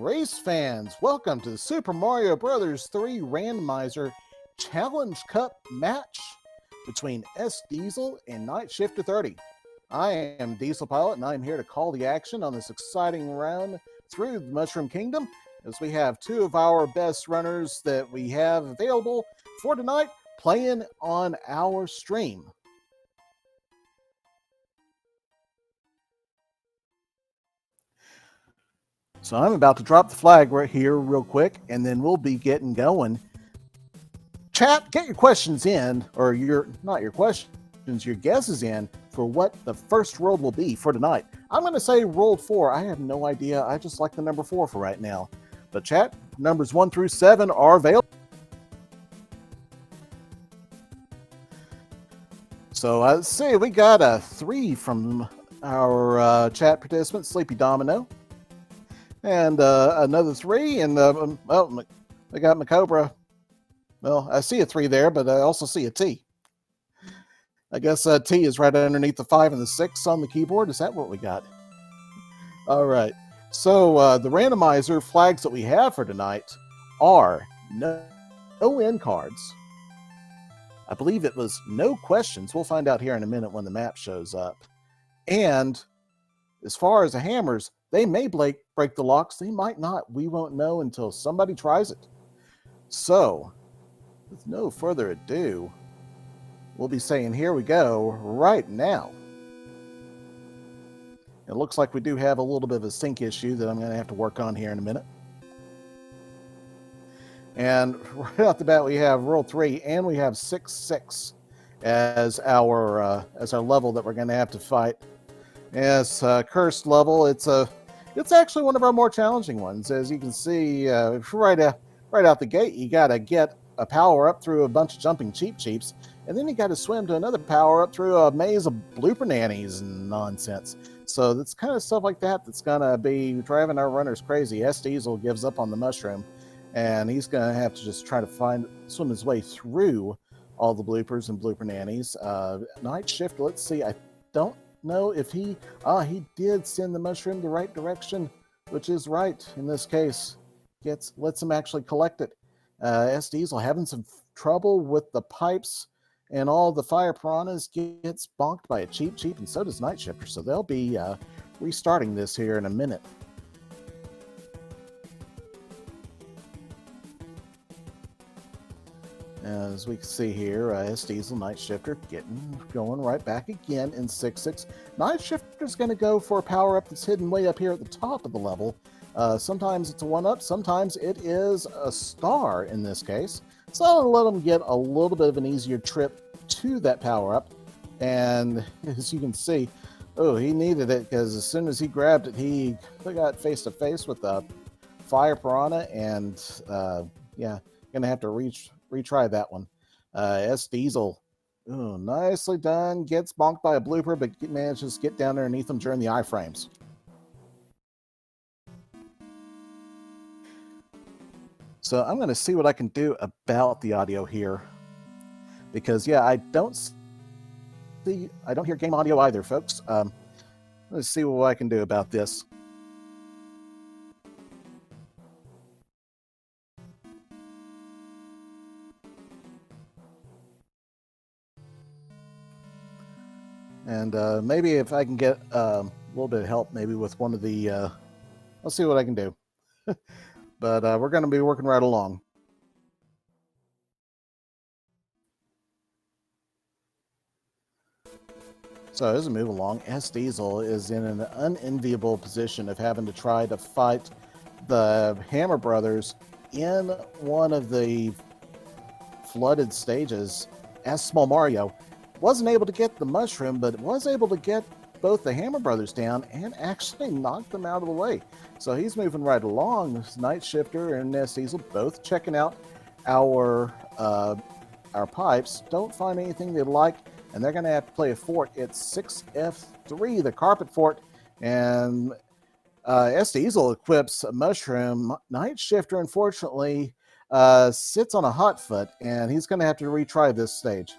race fans, welcome to the Super Mario Bros. 3 Randomizer Challenge Cup match between SDiezal and Nightshifter30. I am Diesel Pilot, and I'm here to call the action on this exciting round through the Mushroom Kingdom, as we have two of our best runners that we have available for tonight playing on our stream. So I'm about to drop the flag right here real quick, and then we'll be getting going. Chat, get your questions in, or not your questions, your guesses in for what the first world will be for tonight. I'm going to say world 4. I have no idea. I just like the number 4 for right now. But chat, numbers 1 through 7 are available. So let's see, we got a 3 from our chat participant, Sleepy Domino. And another 3, and well, I got Macobra. Well, I see a 3 there, but I also see a T. I guess T is right underneath the 5 and the 6 on the keyboard. Is that what we got? All right. So the randomizer flags that we have for tonight are no end cards. I believe it was no questions. We'll find out here in a minute when the map shows up. And as far as the hammers, they may break the locks. They might not. We won't know until somebody tries it. So, with no further ado, we'll be saying here we go right now. It looks like we do have a little bit of a sync issue that I'm going to have to work on here in a minute. And right off the bat, we have World 3, and we have 6-6 as our level that we're going to have to fight. As cursed level, it's actually one of our more challenging ones. As you can see, right out the gate, you got to get a power up through a bunch of jumping cheeps, and then you got to swim to another power up through a maze of blooper nannies and nonsense. So that's kind of stuff like that that's gonna be driving our runners crazy. SDiezal gives up on the mushroom, and he's gonna have to just try to swim his way through all the bloopers and blooper nannies. Nightshifter, let's see. I don't know if he did send the mushroom the right direction, which is right in this case. Lets him actually collect it. SDiezal having some trouble with the pipes, and all the fire piranhas gets bonked by a cheap, and so does Nightshifter. So they'll be restarting this here in a minute. As we can see here, SDiezal, Nightshifter going right back again in 6-6. Nightshifter's going to go for a power-up that's hidden way up here at the top of the level. Sometimes it's a 1-up, sometimes it is a star in this case. So I'll let him get a little bit of an easier trip to that power-up. And as you can see, he needed it, because as soon as he grabbed it, he got face-to-face with the fire piranha, and yeah, going to have to retry that one. SDiezal, nicely done. Gets bonked by a blooper, but manages to get down underneath him during the iframes. So I'm going to see what I can do about the audio here, because yeah, I don't hear game audio either, folks. Let's see what I can do about this. And maybe if I can get a little bit of help, maybe with one of the, I'll see what I can do. But we're going to be working right along. So as we move along, SDiezal is in an unenviable position of having to try to fight the Hammer Brothers in one of the flooded stages as Small Mario. Wasn't able to get the mushroom, but was able to get both the Hammer Brothers down and actually knock them out of the way. So he's moving right along. Nightshifter and SDiezal both checking out our pipes. Don't find anything they like, and they're going to have to play a fort. It's 6F3, the carpet fort, and SDiezal equips a mushroom. Nightshifter, unfortunately, sits on a hot foot, and he's going to have to retry this stage.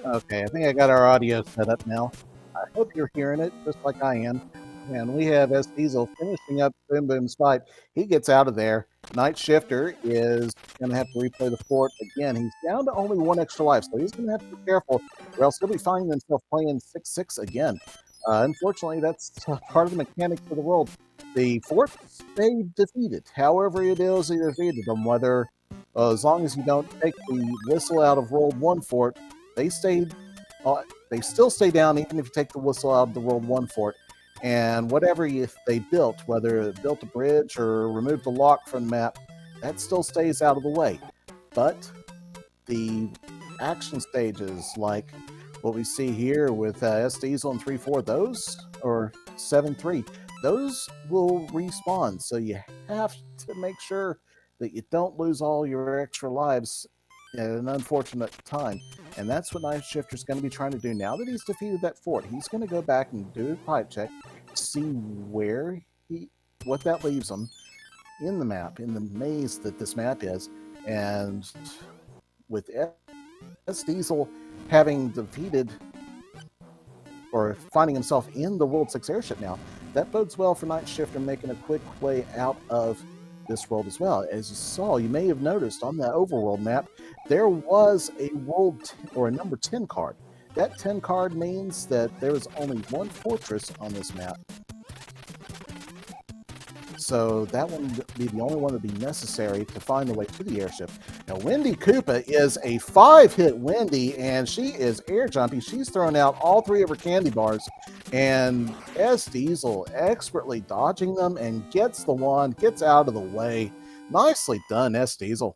Okay, I think I got our audio set up now. I hope you're hearing it just like I am. And we have SDiezal finishing up Boom Boom's fight. He gets out of there. Nightshifter is going to have to replay the fort again. He's down to only one extra life, so he's going to have to be careful, or else he'll be finding himself playing 6-6 again. Unfortunately, that's part of the mechanics of the world. The fort stayed defeated. However it is, he defeated them, whether as long as you don't take the whistle out of World 1 fort, they stayed. They still stay down even if you take the whistle out of the World 1 fort. And whatever they built, whether it built a bridge or removed the lock from the map, that still stays out of the way. But the action stages, like what we see here with SDiezal and 3-4, those, or 7-3, those will respawn. So you have to make sure that you don't lose all your extra lives at an unfortunate time. And that's what Nightshifter's going to be trying to do now that he's defeated that fort. He's going to go back and do a pipe check, see what that leaves him in the map, in the maze that this map is. And with SDiezal having defeated or finding himself in the World 6 airship now, that bodes well for Nightshifter making a quick way out of this world as well. As you saw, you may have noticed on that overworld map, there was a world or a number 10 card. That 10 card means that there is only one fortress on this map. So that one would be the only one that would be necessary to find the way to the airship. Now, Wendy Koopa is a 5-hit Wendy, and she is air jumping. She's thrown out all 3 of her candy bars, and SDiezal expertly dodging them and gets the wand, gets out of the way. Nicely done, SDiezal.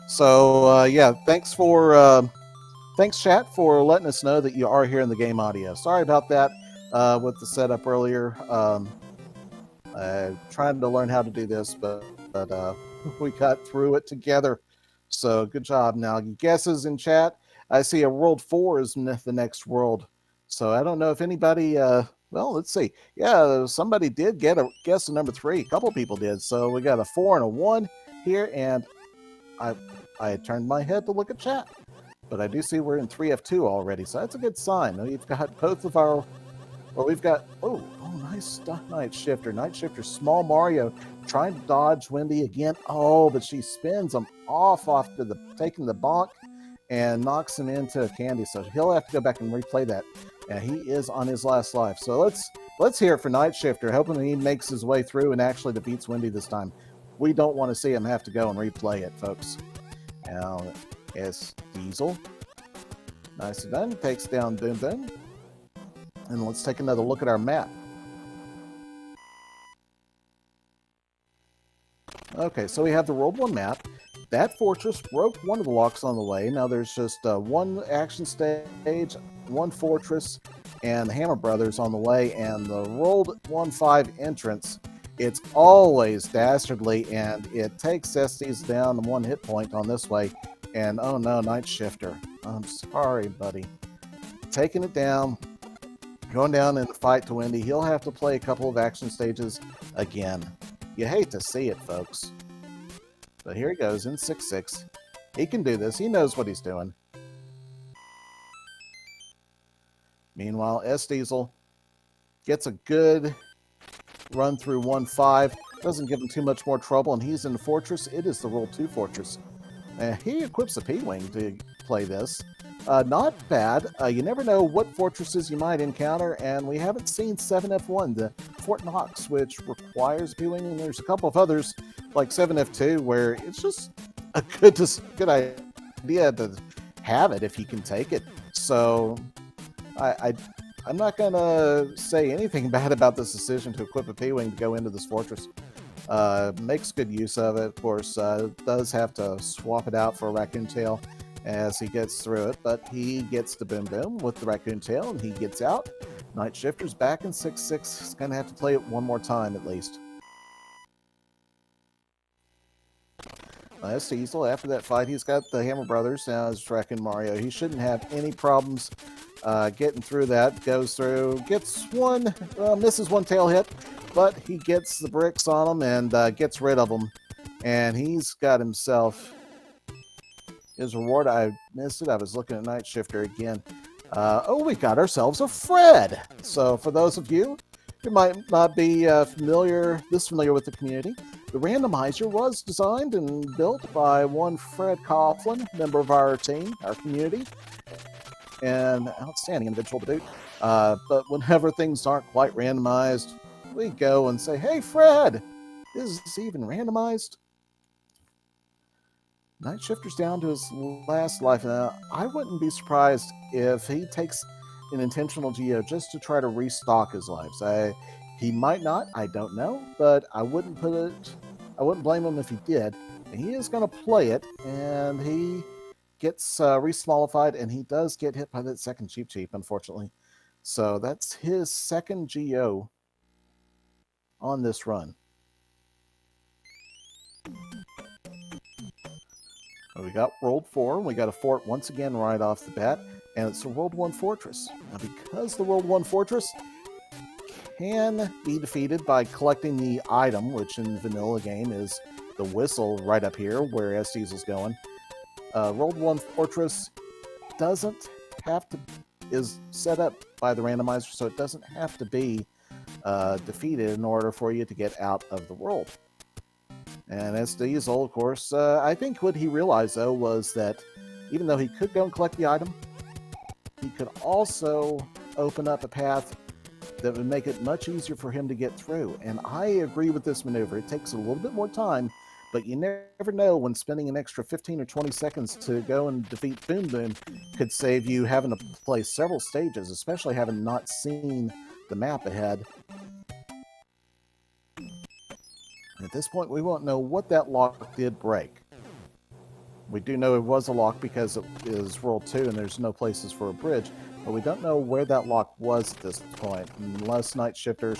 So, yeah, thanks chat for letting us know that you are hearing the game audio. Sorry about that with the setup earlier. Trying to learn how to do this, but we got through it together. So good job. Now, guesses in chat. I see a World 4 is the next world. So I don't know if anybody, well, let's see. Yeah, somebody did get a guess of number 3. A couple people did. So we got a 4 and a 1 here, and I turned my head to look at chat. But I do see we're in 3F2 already, so that's a good sign. We've got both of our, or we've got, oh, nice stuff, Nightshifter. Nightshifter, small Mario, trying to dodge Wendy again. Oh, but she spins him off to taking the bonk and knocks him into a candy. So he'll have to go back and replay that. And he is on his last life. So let's hear it for Nightshifter, hoping he makes his way through and actually defeats Wendy this time. We don't want to see him have to go and replay it, folks. Now, SDiezal, nicely done, takes down Boom Boom. And let's take another look at our map. Okay, so we have the World 1 map. That fortress broke one of the locks on the way. Now there's just one action stage, one fortress, and the Hammer Brothers on the way. And the World 1-5 entrance, it's always dastardly, and it takes SDiezal down to 1 hit point on this way. And oh no, Nightshifter, I'm sorry, buddy. Taking it down, going down in the fight to Wendy. He'll have to play a couple of action stages again. You hate to see it, folks. But here he goes in 6-6. He can do this. He knows what he's doing. Meanwhile, SDiezal gets a good run through 1-5. Doesn't give him too much more trouble, and he's in the fortress. It is the World 2 fortress. He equips a P-Wing to play this. Not bad. You never know what fortresses you might encounter, and we haven't seen 7F1, the Fort Knox, which requires P-Wing, and there's a couple of others, like 7F2, where it's just a good idea to have it if you can take it. So I'm not going to say anything bad about this decision to equip a P-Wing to go into this fortress. Makes good use of it. Of course, does have to swap it out for a Raccoon Tail as he gets through it, but he gets the Boom Boom with the Raccoon Tail, and he gets out. Nightshifter's back in 6-6. He's going to have to play it one more time at least. SDiezal, after that fight, he's got the Hammer Brothers. Now it's Raccoon Mario. He shouldn't have any problems getting through that. Goes through, gets one, misses one tail hit, but he gets the bricks on him and gets rid of them. And he's got himself his reward. I missed it. I was looking at Nightshifter again. Oh, we got ourselves a Fred. So for those of you who might not be familiar with the community, the randomizer was designed and built by one Fred Coughlin, member of our team, our community, and outstanding individual to boot. But whenever things aren't quite randomized, we go and say, "Hey, Fred, is this even randomized?" Nightshifter's down to his last life. Now, I wouldn't be surprised if he takes an intentional geo just to try to restock his lives. He might not, I don't know, but I wouldn't blame him if he did. And he is going to play it, and he gets re-smallified, and he does get hit by that second Cheep, unfortunately. So that's his second geo on this run. We got World 4. We got a fort once again right off the bat, and it's a World 1 fortress. Now, because the World 1 fortress can be defeated by collecting the item, which in the vanilla game is the whistle right up here where SDiezal's going. World 1 fortress is set up by the randomizer, so it doesn't have to be defeated in order for you to get out of the world. And SDiezal, of course, I think what he realized, though, was that even though he could go and collect the item, he could also open up a path that would make it much easier for him to get through. And I agree with this maneuver. It takes a little bit more time, but you never know when spending an extra 15 or 20 seconds to go and defeat Boom Boom could save you having to play several stages, especially having not seen the map ahead. At this point, we won't know what that lock did break. We do know it was a lock because it is World 2 and there's no places for a bridge, but we don't know where that lock was at this point. Unless Nightshifter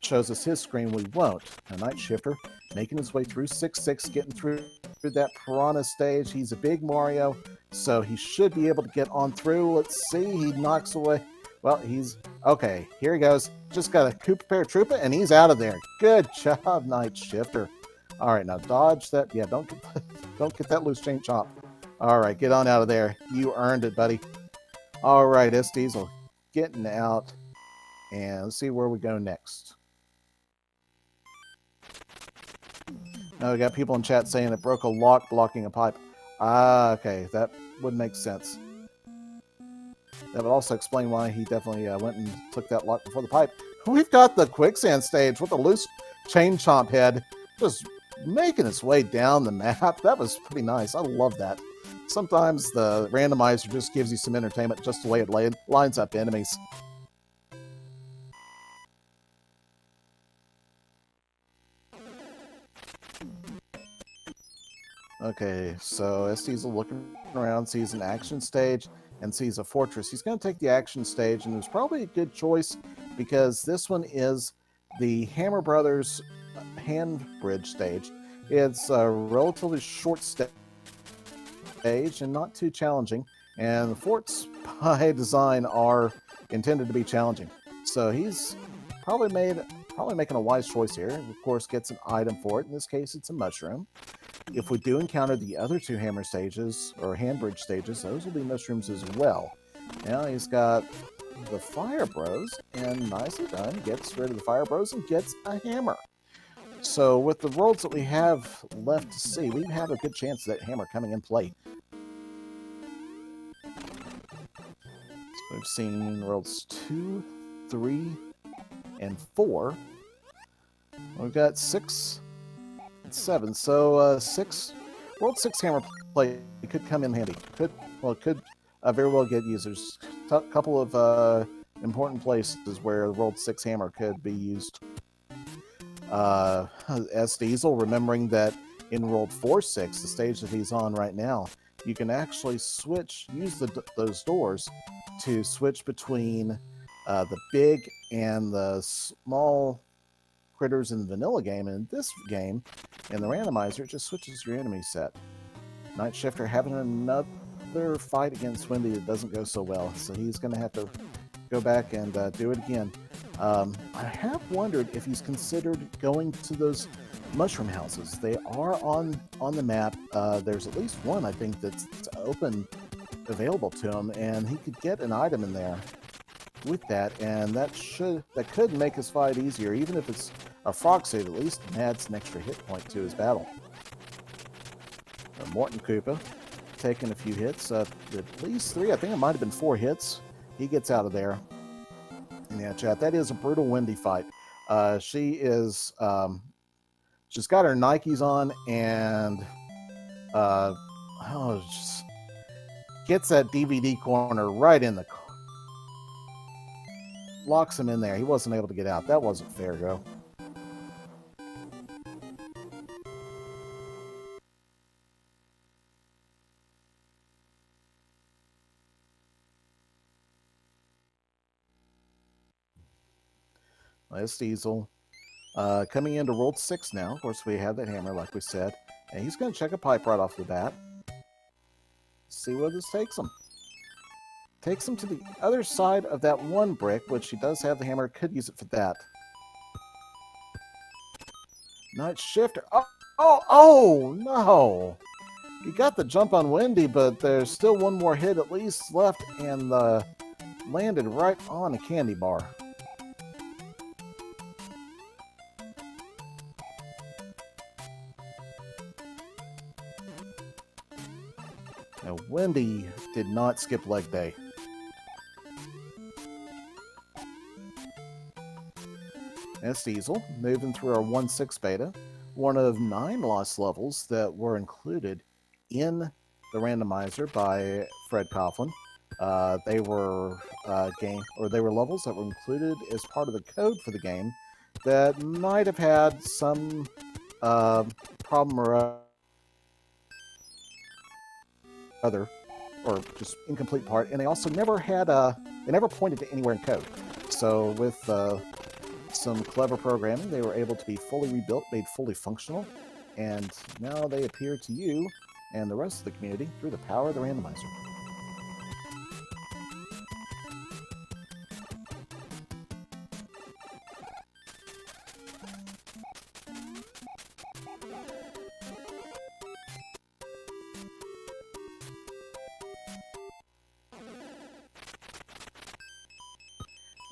shows us his screen, we won't. Now, Nightshifter making his way through 6-6, getting through that Piranha stage. He's a big Mario, so he should be able to get on through. Let's see, he knocks away. Well, he's... Okay, here he goes. Just got a Koopa Paratroopa, and he's out of there. Good job, Nightshifter. All right, now dodge that. Yeah, don't get that loose chain chomp. All right, get on out of there. You earned it, buddy. All right, SDiezal getting out, and let's see where we go next. Now we got people in chat saying it broke a lock blocking a pipe. Ah, okay, that would make sense. That would also explain why he definitely went and took that lock before the pipe. We've got the quicksand stage with the loose chain chomp head just making its way down the map. That was pretty nice. I love that. Sometimes the randomizer just gives you some entertainment just the way it lines up enemies. Okay, so SDiezal looking around, sees an action stage, and sees a fortress. He's going to take the action stage, and it's probably a good choice because this one is the Hammer Brothers hand bridge stage. It's a relatively short stage and not too challenging, and the forts by design are intended to be challenging. So he's probably making a wise choice here. Of course, gets an item for it. In this case, it's a mushroom. If we do encounter the other two hammer stages, or hand bridge stages, those will be mushrooms as well. Now he's got the Fire Bros, and nicely done, gets rid of the Fire Bros and gets a hammer. So with the worlds that we have left to see, we have a good chance of that hammer coming in play. So we've seen worlds 2, 3, and 4. We've got 6... 7. So World 6 hammer play could come in handy. Could very well get users. A couple of important places where the World 6 hammer could be used. SDiezal, remembering that in World 4-6, the stage that he's on right now, you can actually use those doors to switch between the big and the small critters in the vanilla game. And in this game, in the randomizer, it just switches your enemy set. Nightshifter having another fight against Wendy that doesn't go so well, so he's going to have to go back and do it again. I have wondered if he's considered going to those mushroom houses. They are on the map. There's at least one, I think, that's open, available to him, and he could get an item in there with that, and that could make his fight easier, even if it's a frog save. At least it adds an extra hit point to his battle. Morton Koopa taking a few hits, at least 3. I think it might have been 4 hits. He gets out of there. Yeah, chat. That is a brutal Wendy fight. She's got her Nikes on, and just gets that DVD corner right in the locks him in there. He wasn't able to get out. That wasn't fair, go. SDiezal coming into World 6 now. Of course, we have that hammer, like we said. And he's going to check a pipe right off the bat. See where this takes him. Takes him to the other side of that one brick, which he does have the hammer. Could use it for that. Nightshifter. Oh, no. He got the jump on Wendy, but there's still one more hit at least left, and landed right on a candy bar. Now, Wendy did not skip leg day. SDiezal moving through our 1.6 beta, one of 9 lost levels that were included in the randomizer by Fred Coughlin. They were they were levels that were included as part of the code for the game that might have had some problem or other, or just incomplete part, and they also never had they never pointed to anywhere in code. So with some clever programming, they were able to be fully rebuilt, made fully functional, and now they appear to you and the rest of the community through the power of the randomizer.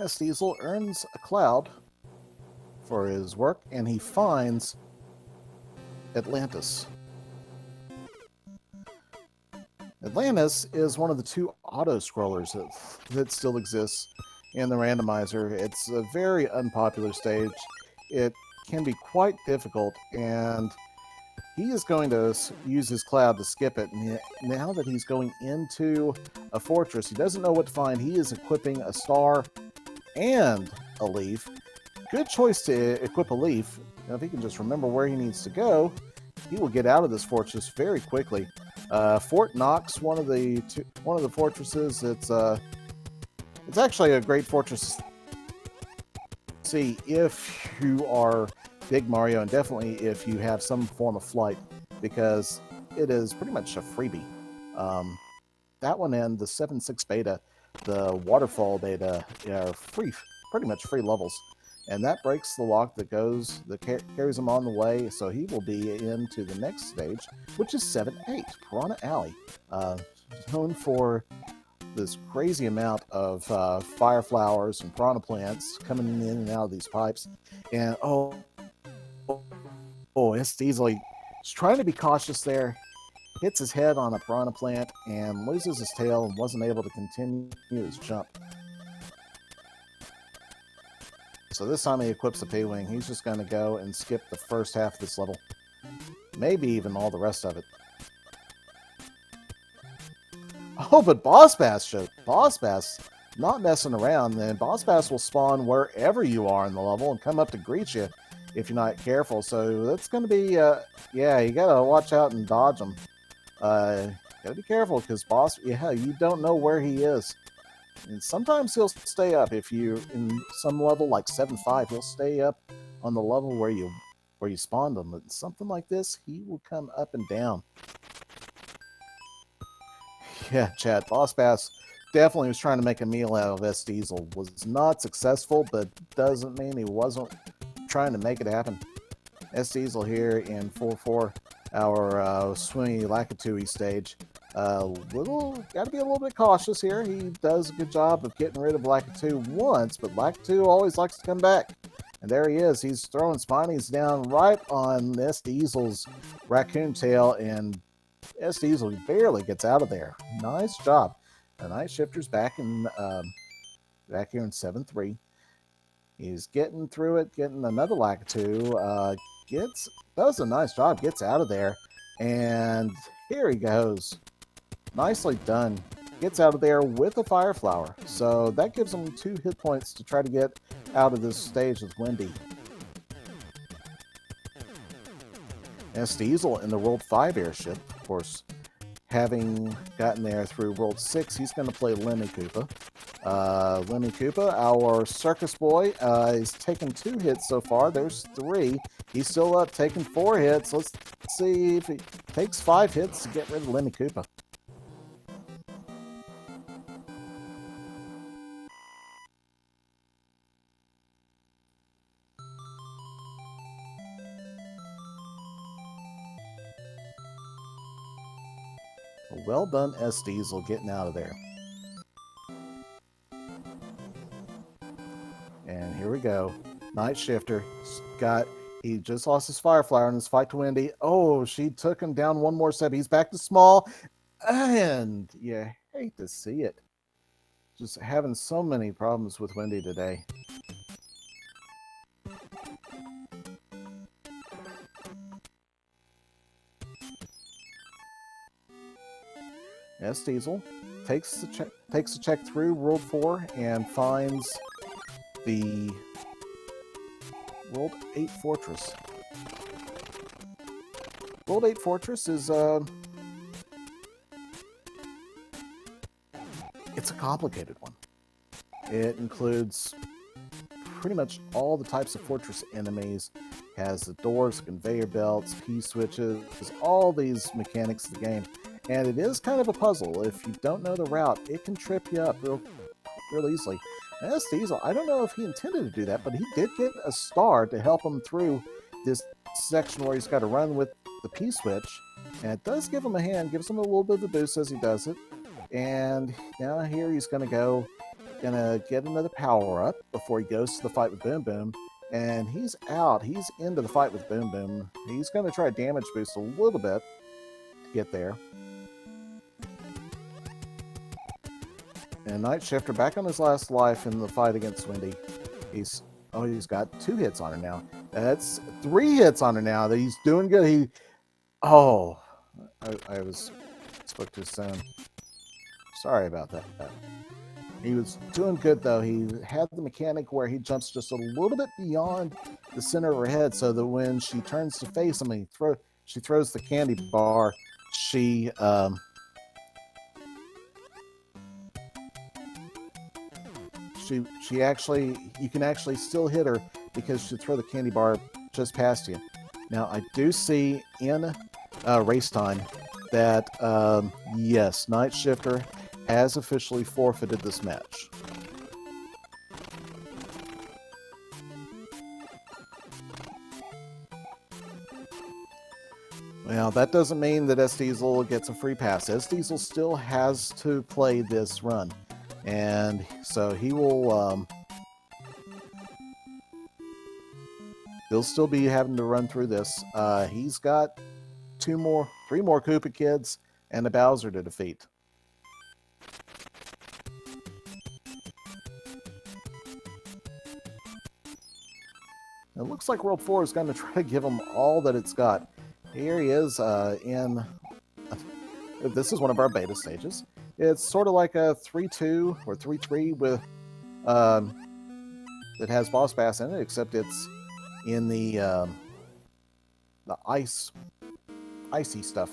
SDiezal earns a cloud for his work, and he finds Atlantis. Atlantis is one of the 2 auto-scrollers that still exists in the randomizer. It's a very unpopular stage. It can be quite difficult, and he is going to use his cloud to skip it. And now that he's going into a fortress, he doesn't know what to find. He is equipping a star and a leaf. Good choice to equip a leaf. Now, if he can just remember where he needs to go, he will get out of this fortress very quickly. Fort Knox, one of the fortresses. It's actually a great fortress to see if you are Big Mario, and definitely if you have some form of flight, because it is pretty much a freebie. That one and the 7.6 beta, the waterfall beta, are free, pretty much free levels, and that breaks the lock that carries him on the way. So he will be into the next stage, which is 7.8 Piranha Alley, known for this crazy amount of fire flowers and piranha plants coming in and out of these pipes. And SDiezal is trying to be cautious there. Hits his head on a piranha plant and loses his tail and wasn't able to continue his jump. So this time he equips a P-Wing. He's just going to go and skip the first half of this level. Maybe even all the rest of it. Oh, but Boss Bass showed. Boss Bass not messing around. Then Boss Bass will spawn wherever you are in the level and come up to greet you if you're not careful. So that's going to be, yeah, you got to watch out and dodge them. Gotta be careful, because you don't know where he is. And sometimes he'll stay up. If you in some level like 7.5, he'll stay up on the level where you spawned him. But something like this, he will come up and down. Yeah, chat. Boss Bass definitely was trying to make a meal out of SDiezal. Was not successful, but doesn't mean he wasn't trying to make it happen. SDiezal here in 4-4, our swingy Lakitu stage. Got to be a little bit cautious here. He does a good job of getting rid of Lakitu once, but Lakitu always likes to come back. And there he is. He's throwing Spinies down right on SDiezal's raccoon tail, and SDiezal barely gets out of there. Nice job. The Nightshifter's back here in 7-3. He's getting through it, getting another Lakitu. Does a nice job, gets out of there, and here he goes. Nicely done. Gets out of there with a Fire Flower. So that gives him 2 hit points to try to get out of this stage with Wendy. SDiezal in the World 5 airship, of course, having gotten there through World 6, he's going to play Lemmy Koopa. Lemmy Koopa, our circus boy, is taking 2 hits so far. There's 3. He's still up, taking 4 hits. Let's see if he takes 5 hits to get rid of Lemmy Koopa. Well done, SDiezal, getting out of there. And here we go. Nightshifter he just lost his Fire Flower in his fight to Wendy. Oh, she took him down one more step. He's back to small. And you hate to see it. Just having so many problems with Wendy today. SDiezal takes the check through World 4 and finds the World 8 Fortress. World 8 Fortress is it's a complicated one. It includes pretty much all the types of fortress enemies. Has the doors, conveyor belts, P-switches, all these mechanics of the game. And it is kind of a puzzle. If you don't know the route, it can trip you up real easily. And SDiezal, I don't know if he intended to do that, but he did get a star to help him through this section where he's got to run with the P-switch. And it does give him a hand, gives him a little bit of a boost as he does it. And now here he's going to get another power-up before he goes to the fight with Boom Boom. And he's out. He's into the fight with Boom Boom. He's going to try to damage boost a little bit to get there. And Nightshifter back on his last life in the fight against Wendy. He's got 2 hits on her now. That's 3 hits on her now. That he's doing good. I spoke too soon. Sorry about that. He was doing good though. He had the mechanic where he jumps just a little bit beyond the center of her head, so that when she turns to face him, she throws the candy bar. You can actually still hit her because she throw the candy bar just past you. Now I do see in race time that yes, Nightshifter has officially forfeited this match. Well, that doesn't mean that SDiezal gets a free pass. SDiezal still has to play this run. And so he will, he'll still be having to run through this. He's got 3 more Koopa kids and a Bowser to defeat. It looks like World 4 is going to try to give him all that it's got. Here he is this is one of our beta stages. It's sort of like a 3-2 or 3-3 with that has Boss Bass in it, except it's in the icy stuff,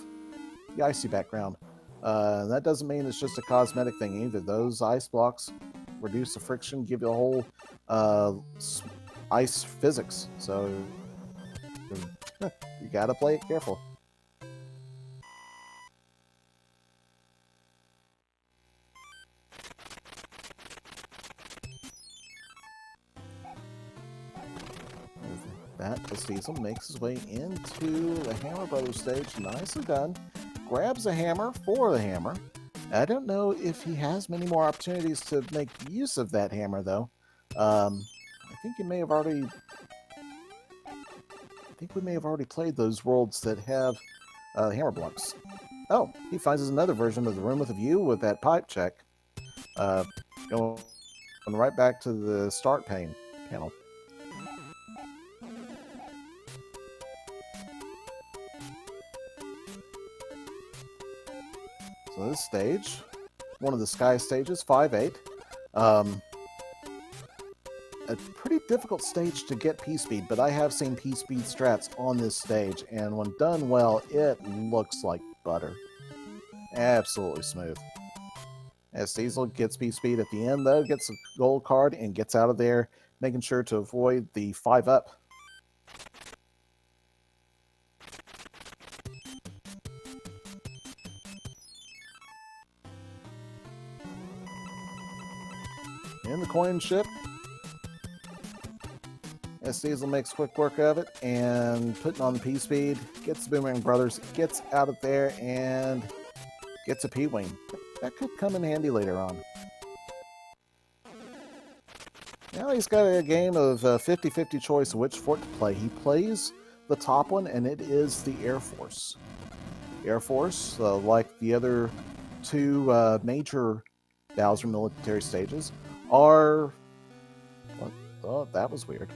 the icy background. That doesn't mean it's just a cosmetic thing either. Those ice blocks reduce the friction, give you the whole ice physics. So you gotta play it careful. that, SDiezal makes his way into the Hammer Brothers stage. Nicely done. Grabs a hammer for the hammer. I don't know if he has many more opportunities to make use of that hammer, though. I think he may have already... I think we may have already played those worlds that have hammer blocks. Oh, he finds us another version of the Room with a View with that pipe check. Going right back to the start panel. So this stage, one of the sky stages, 5-8. A pretty difficult stage to get P-Speed, but I have seen P-Speed strats on this stage, and when done well, it looks like butter. Absolutely smooth. SDiezal gets P-Speed at the end, though, gets a gold card, and gets out of there, making sure to avoid the 5-up. In the coin ship, SDiezal makes quick work of it, and putting on the P-Speed, gets the Boomerang Brothers, gets out of there, and gets a P-Wing. That could come in handy later on. Now he's got a game of 50-50 choice of which fort to play. He plays the top one, and it is the Air Force. Air Force, like the other two major Bowser military stages, are... What? Oh, that was weird.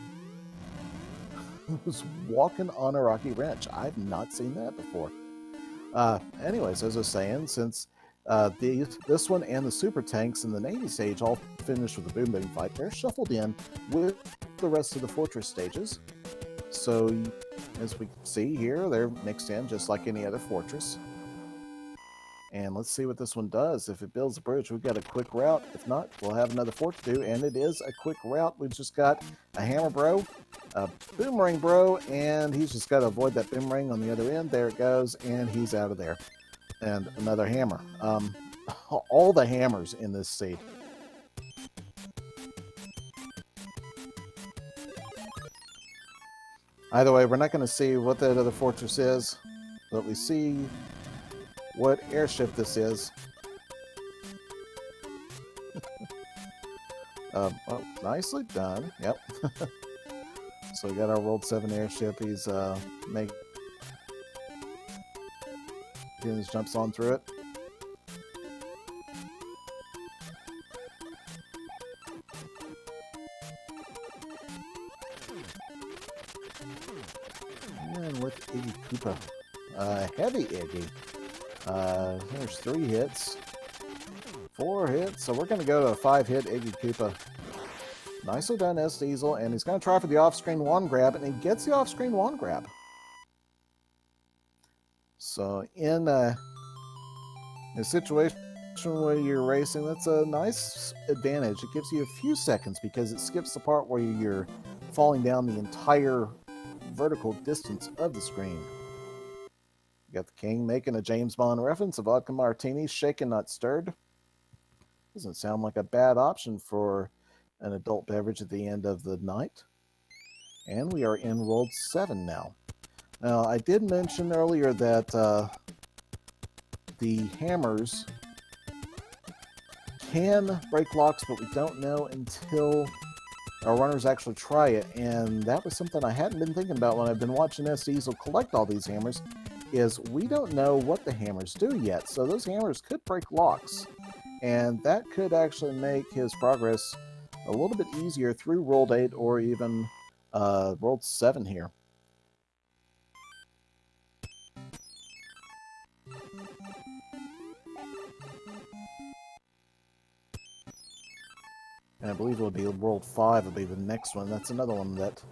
Was walking on a rocky wrench. I've not seen that before. Anyways, as I was saying, since this one and the Super Tanks in the Navy stage all finished with a Boom Boom fight, they're shuffled in with the rest of the Fortress stages. So, as we can see here, they're mixed in just like any other Fortress. And let's see what this one does. If it builds a bridge, we've got a quick route. If not, we'll have another fort to do, and it is a quick route. We've just got a Hammer Bro, a Boomerang Bro, and he's just got to avoid that Boomerang on the other end. There it goes, and he's out of there. And another hammer. All the hammers in this seed. Either way, we're not going to see what that other fortress is, but we see what airship this is. Oh, nicely done. Yep. So we got our World 7 airship. He's making his jumps on through it. And with Iggy Koopa. Heavy Iggy. There's 3 hits. 4 hits. So we're going to go to a 5-hit Iggy Koopa. Nicely done, SDiezal. And he's going to try for the off-screen wand grab, and he gets the off-screen wand grab. So in a situation where you're racing, that's a nice advantage. It gives you a few seconds because it skips the part where you're falling down the entire vertical distance of the screen. You got the King making a James Bond reference, a vodka martini, shaken not stirred. Doesn't sound like a bad option for an adult beverage at the end of the night. And we are in World 7 now. Now, I did mention earlier that the hammers can break locks, but we don't know until our runners actually try it. And that was something I hadn't been thinking about when I've been watching SDiezal collect all these hammers, is we don't know what the hammers do yet. So those hammers could break locks. And that could actually make his progress a little bit easier through World 8 or even World 7 here. And I believe it would be World 5 would be the next one. That's another one that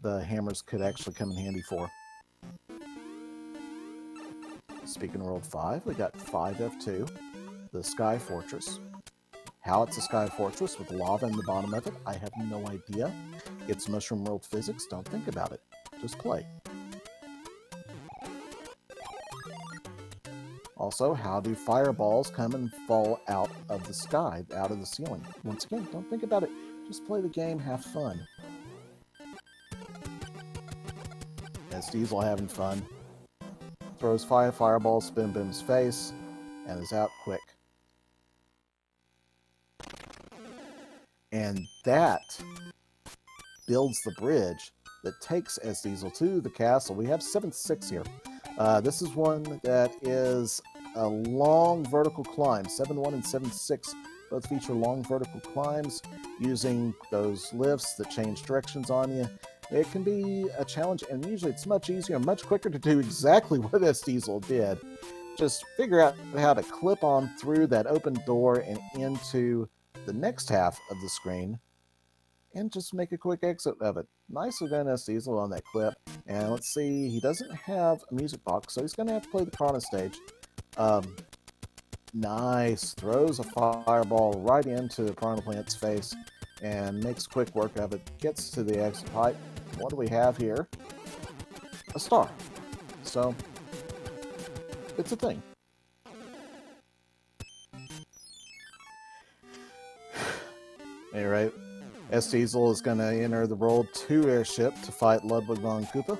the hammers could actually come in handy for. Speaking of World 5, we got 5F2, the Sky Fortress. How it's a Sky Fortress with lava in the bottom of it, I have no idea. It's Mushroom World physics, don't think about it. Just play. Also, how do fireballs come and fall out of the sky, out of the ceiling? Once again, don't think about it. Just play the game, have fun. SDiezal having fun. Throws fireball, spin boom's face, and is out quick. And that builds the bridge that takes SDiezal to the castle. We have 7-6 here. This is one that is a long vertical climb. 7-1 and 7-6 both feature long vertical climbs using those lifts that change directions on you. It can be a challenge, and usually it's much easier and much quicker to do exactly what SDiezal did. Just figure out how to clip on through that open door and into the next half of the screen and just make a quick exit of it. Nicely done, SDiezal, on that clip. And let's see, he doesn't have a music box, so he's going to have to play the Piranha stage. Nice. Throws a fireball right into the Piranha Plant's face and makes quick work of it. Gets to the exit pipe. What do we have here? A star. So, it's a thing. Alright, SDiezal is going to enter the World 2 airship to fight Ludwig von Koopa.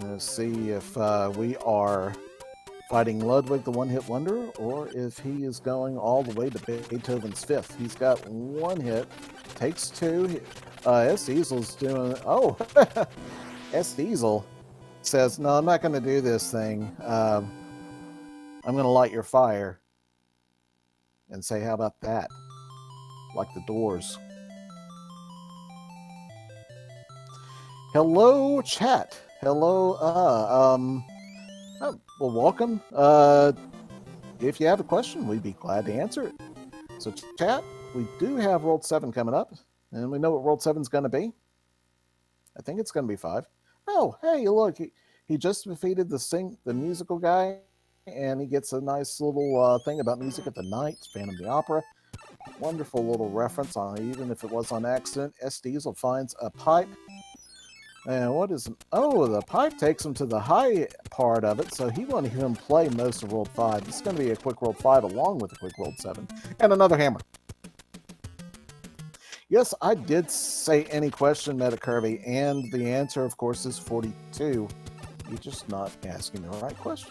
Let's see if we are fighting Ludwig the One-Hit Wonder, or if he is going all the way to Beethoven's Fifth. He's got one hit, takes two. SDiezal's doing... Oh! SDiezal says, no, I'm not going to do this thing. I'm going to light your fire. And say, how about that? Like the Doors. Hello, chat. Hello, oh, well, welcome. If you have a question, we'd be glad to answer it. So, chat, we do have World 7 coming up, and we know what World 7 is going to be. I think it's going to be 5. Oh, hey, look, he just defeated the musical guy, and he gets a nice little thing about music at the night, Phantom of the Opera. Wonderful little reference on it, even if it was on accident. SDiezal finds a pipe. And what is... Oh, the pipe takes him to the high part of it, so he won't even play most of World 5. This is going to be a quick World 5 along with a quick World 7. And another hammer. Yes, I did say any question, MetaCurvy, and the answer, of course, is 42. You're just not asking the right question.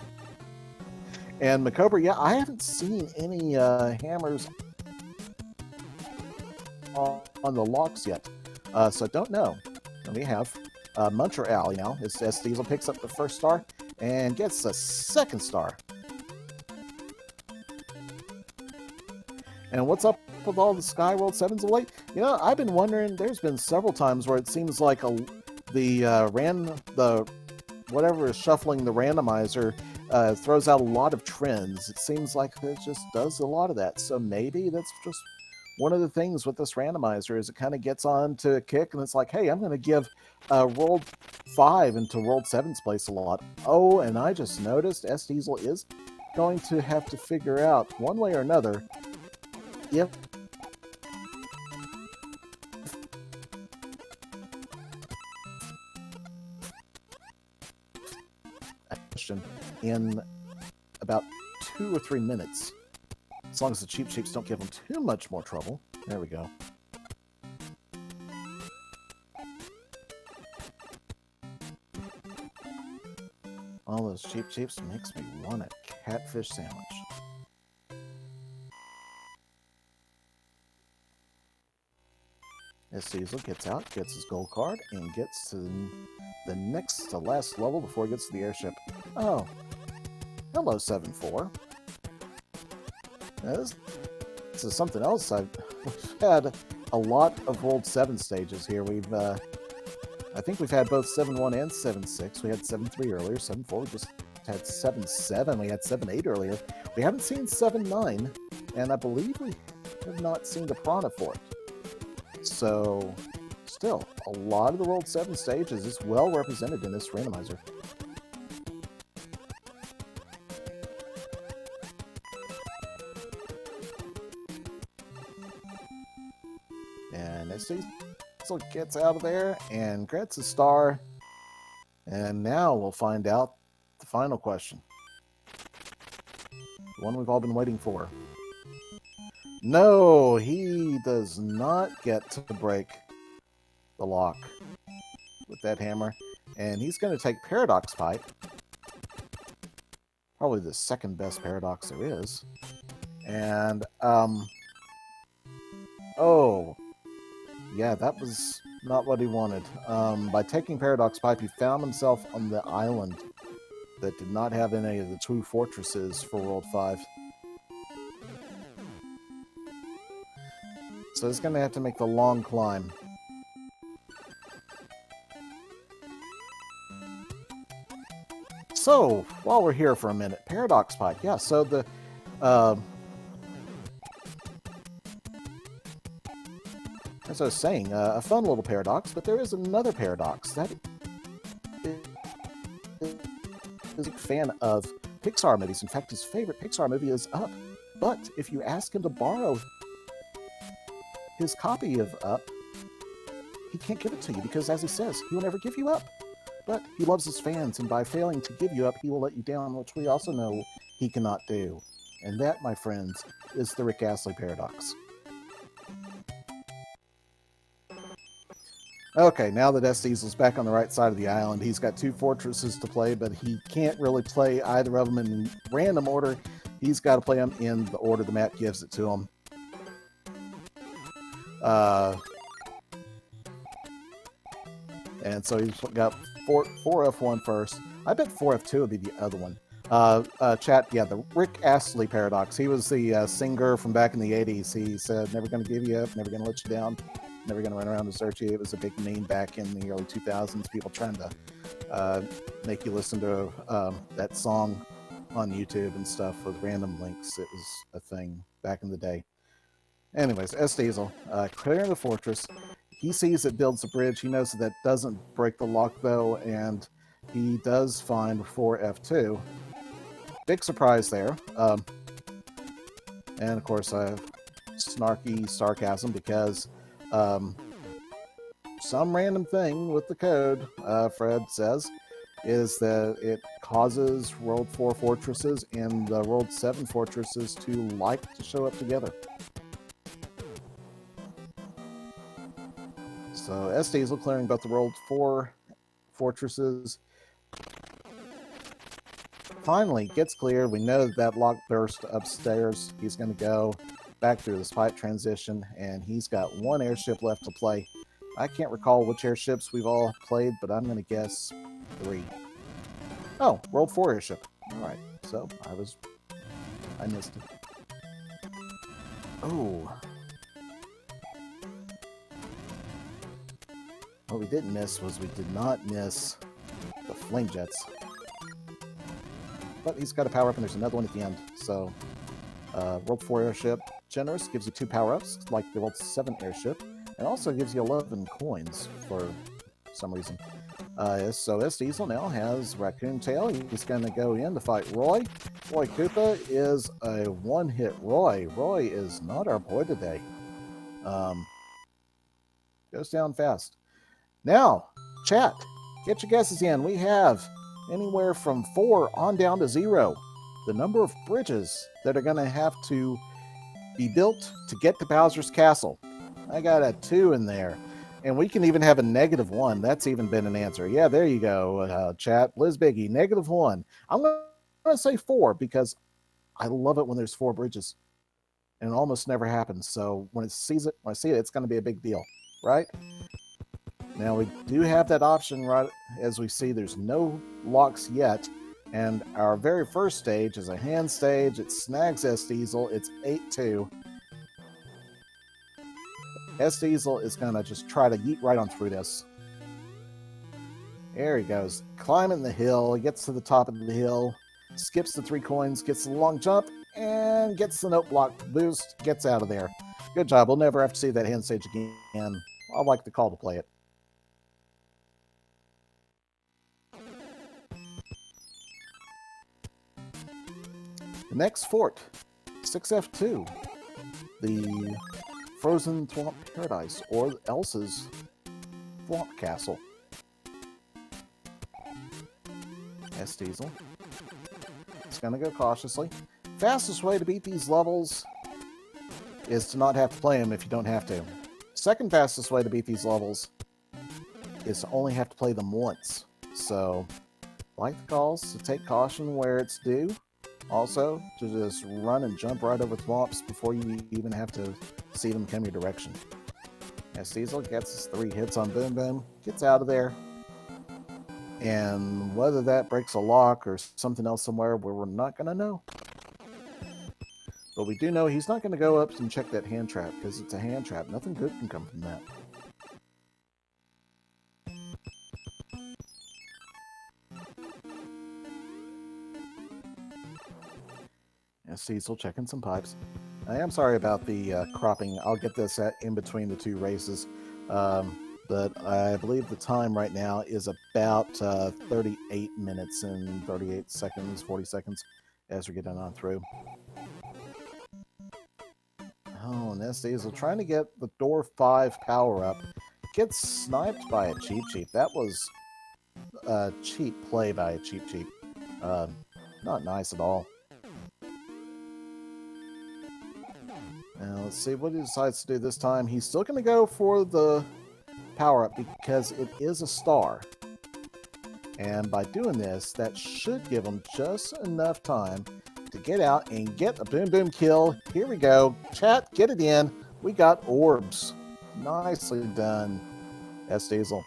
And Macobra, yeah, I haven't seen any hammers on the locks yet, so I don't know. And we have Muncher Alley now. As SDiezal picks up the first star and gets the second star. And what's up with all the Sky World 7s of late? You know, I've been wondering, there's been several times where it seems like whatever is shuffling the randomizer throws out a lot of trends. It seems like it just does a lot of that. So maybe that's just one of the things with this randomizer is it kind of gets on to a kick and it's like, hey, I'm going to give World 5 into World 7's place a lot. Oh, and I just noticed SDiezal is going to have to figure out one way or another if in about 2 or 3 minutes. As long as the Cheap Sheeps don't give them too much more trouble. There we go. All those Cheap Sheeps makes me want a catfish sandwich. SDiezal gets out, gets his gold card, and gets to the next to last level before he gets to the airship. Oh. Hello, 7-4. This is something else. We've had a lot of World 7 stages here. I think we've had both 7-1 and 7-6. We had 7-3 earlier, 7-4. We just had 7-7. We had 7-8 earlier. We haven't seen 7-9, and I believe we have not seen the Piranha for it. So, still, a lot of the World 7 stages is well represented in this randomizer. And SDiezal gets out of there and gets a star. And now we'll find out the final question. The one we've all been waiting for. No, he does not get to break the lock with that hammer. And he's going to take Paradox Pipe. Probably the second best Paradox there is. And, oh, yeah, that was not what he wanted. By taking Paradox Pipe, he found himself on the island that did not have any of the true fortresses for World 5. So he's going to have to make the long climb. So, while we're here for a minute, Paradox Pipe. Yeah, so the... as I was saying, a fun little paradox, but there is another paradox. That is a fan of Pixar movies. In fact, his favorite Pixar movie is Up. But if you ask him to borrow his copy of Up, he can't give it to you because, as he says, he will never give you up. But he loves his fans, and by failing to give you up, he will let you down, which we also know he cannot do. And that, my friends, is the Rick Astley paradox. Okay, now that SDiezal's back on the right side of the island, he's got two fortresses to play, but he can't really play either of them in random order. He's got to play them in the order the map gives it to him. And so he's got 4F1 first. I bet 4F2 would be the other one. Chat, yeah, the Rick Astley paradox. He was the singer from back in the 80s. He said, never going to give you up, never going to let you down, never going to run around and search you. It was a big meme back in the early 2000s. People trying to make you listen to that song on YouTube and stuff with random links. It was a thing back in the day. Anyways, SDiezal, clearing the fortress. He sees it builds a bridge. He knows that doesn't break the lock, though, and he does find 4F2. Big surprise there. And, of course, snarky sarcasm because some random thing with the code, Fred says, is that it causes World 4 fortresses and the World 7 fortresses to like to show up together. So SDiezal clearing both the World 4 fortresses. Finally gets cleared. We know that lock burst upstairs. He's going to go back through this pipe transition, and he's got one airship left to play. I can't recall which airships we've all played, but I'm going to guess 3. Oh, World 4 airship. All right, so I missed it. Oh. What we didn't miss was we did not miss the flame jets. But he's got a power up, and there's another one at the end. So, World 4 airship, generous, gives you 2 power-ups, like the World 7 airship, and also gives you 11 coins for some reason. So SDiezal now has Raccoon Tail. He's going to go in to fight Roy. Roy Koopa is a one-hit Roy. Roy is not our boy today. Goes down fast. Now, chat, get your guesses in. We have anywhere from 4 on down to 0. The number of bridges that are going to have to be built to get to Bowser's Castle. I got a 2 in there. And we can even have a -1. That's even been an answer. Yeah, there you go, chat. Liz Biggie, -1. I'm going to say 4 because I love it when there's 4 bridges. And it almost never happens. So when I see it, it's going to be a big deal, right? Now, we do have that option, right? As we see, there's no locks yet. And our very first stage is a hand stage. It snags SDiezal. It's 8-2. SDiezal is going to just try to yeet right on through this. There he goes. Climbing the hill. He gets to the top of the hill. Skips the 3 coins. Gets the long jump. And gets the note block boost. Gets out of there. Good job. We'll never have to see that hand stage again. I like the call to play it. The next fort. 6F2. The Frozen Thwomp Paradise, or Elsa's Thwomp Castle. SDiezal. It's going to go cautiously. Fastest way to beat these levels is to not have to play them if you don't have to. Second fastest way to beat these levels is to only have to play them once. So, like the calls, to take caution where it's due. Also, to just run and jump right over thwomps before you even have to see them come your direction. SDiezal gets his 3 hits on Boom Boom, gets out of there. And whether that breaks a lock or something else somewhere, we're not going to know. But we do know he's not going to go up and check that hand trap, because it's a hand trap. Nothing good can come from that. SDiezal checking some pipes. I am sorry about the cropping. I'll get this in between the 2 races. But I believe the time right now is about 38 minutes and 38 seconds, 40 seconds as we're getting on through. Oh, and SDiezal trying to get the door 5 power up. Gets sniped by a Cheep Cheep. That was a cheap play by a Cheep Cheep. Not nice at all. Now let's see what he decides to do this time. He's still going to go for the power up because it is a star. And by doing this, that should give him just enough time to get out and get a Boom Boom kill. Here we go. Chat, get it in. We got orbs. Nicely done, SDiezal.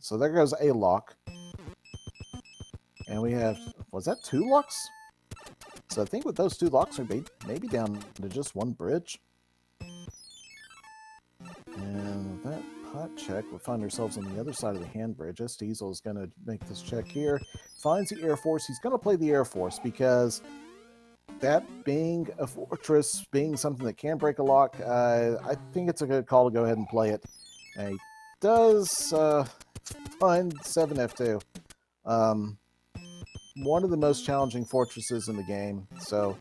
So there goes a lock. And we have, was that 2 locks? So I think with those 2 locks, we'd be maybe down to just 1 bridge. And with that pot check, we'll find ourselves on the other side of the hand bridge. SDiezal is going to make this check here. Finds the Air Force. He's going to play the Air Force because that being a fortress, being something that can break a lock, I think it's a good call to go ahead and play it. And he does find 7F2. One of the most challenging fortresses in the game, so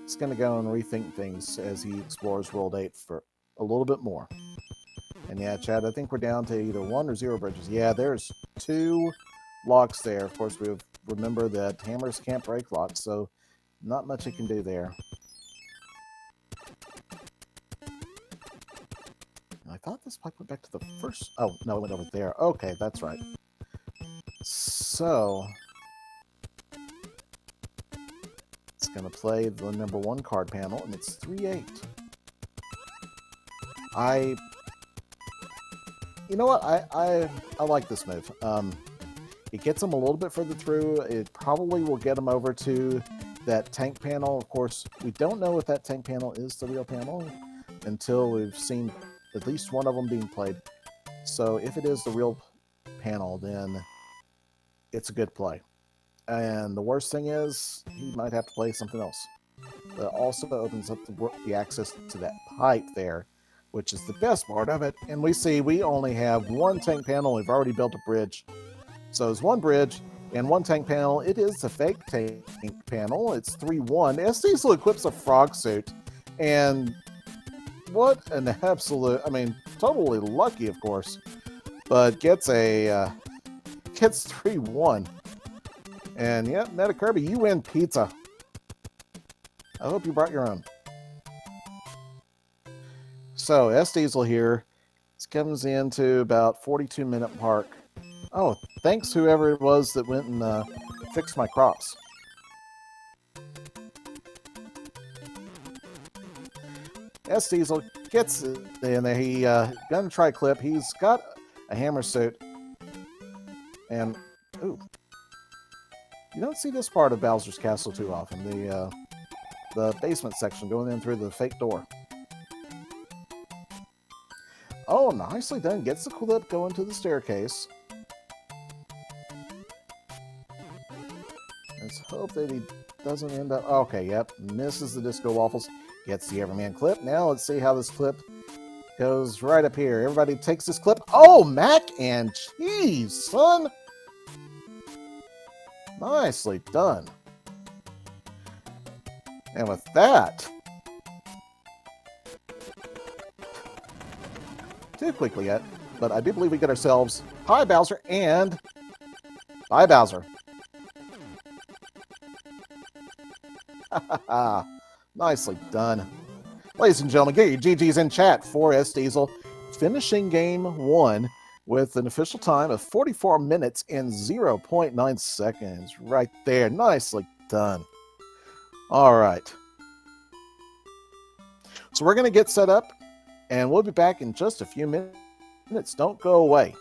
he's going to go and rethink things as he explores World 8 for a little bit more. And yeah, Chad, I think we're down to either 1 or 0 bridges. Yeah, there's 2 locks there. Of course, we remember that hammers can't break locks, so not much he can do there. I thought this pipe went back to the first... Oh, no, it went over there. Okay, that's right. So... it's going to play the number 1 card panel, and it's 3-8. You know what? I like this move. It gets him a little bit further through. It probably will get him over to that tank panel. Of course, we don't know if that tank panel is the real panel until we've seen at least one of them being played. So if it is the real panel, then it's a good play. And the worst thing is, he might have to play something else. That also opens up the access to that pipe there, which is the best part of it. And we see we only have 1 tank panel. We've already built a bridge. So it's 1 bridge and 1 tank panel. It is the fake tank panel. It's 3-1. SDiezal equips a frog suit. And what an absolute, I mean, totally lucky, of course. But gets 3-1. And yeah, Meta Kirby, you win pizza. I hope you brought your own. So SDiezal here comes into about 42-minute mark. Oh, thanks whoever it was that went and fixed my crops. SDiezal gets it in there. He gonna try clip. He's got a hammer suit. And ooh. You don't see this part of Bowser's Castle too often. The basement section going in through the fake door. Oh, nicely done. Gets the clip going to the staircase. Let's hope that he doesn't end up... Okay, yep. Misses the Disco Waffles. Gets the Everman clip. Now let's see how this clip goes right up here. Everybody takes this clip. Oh, mac and cheese, son! Nicely done. And with that... Too quickly yet, but I do believe we get ourselves Hi Bowser and Bye Bowser. Nicely done. Ladies and gentlemen, get your GGs in chat for SDiezal, finishing game 1 with an official time of 44 minutes and 0.9 seconds. Right there. Nicely done. All right. So we're going to get set up, and we'll be back in just a few minutes. Don't go away.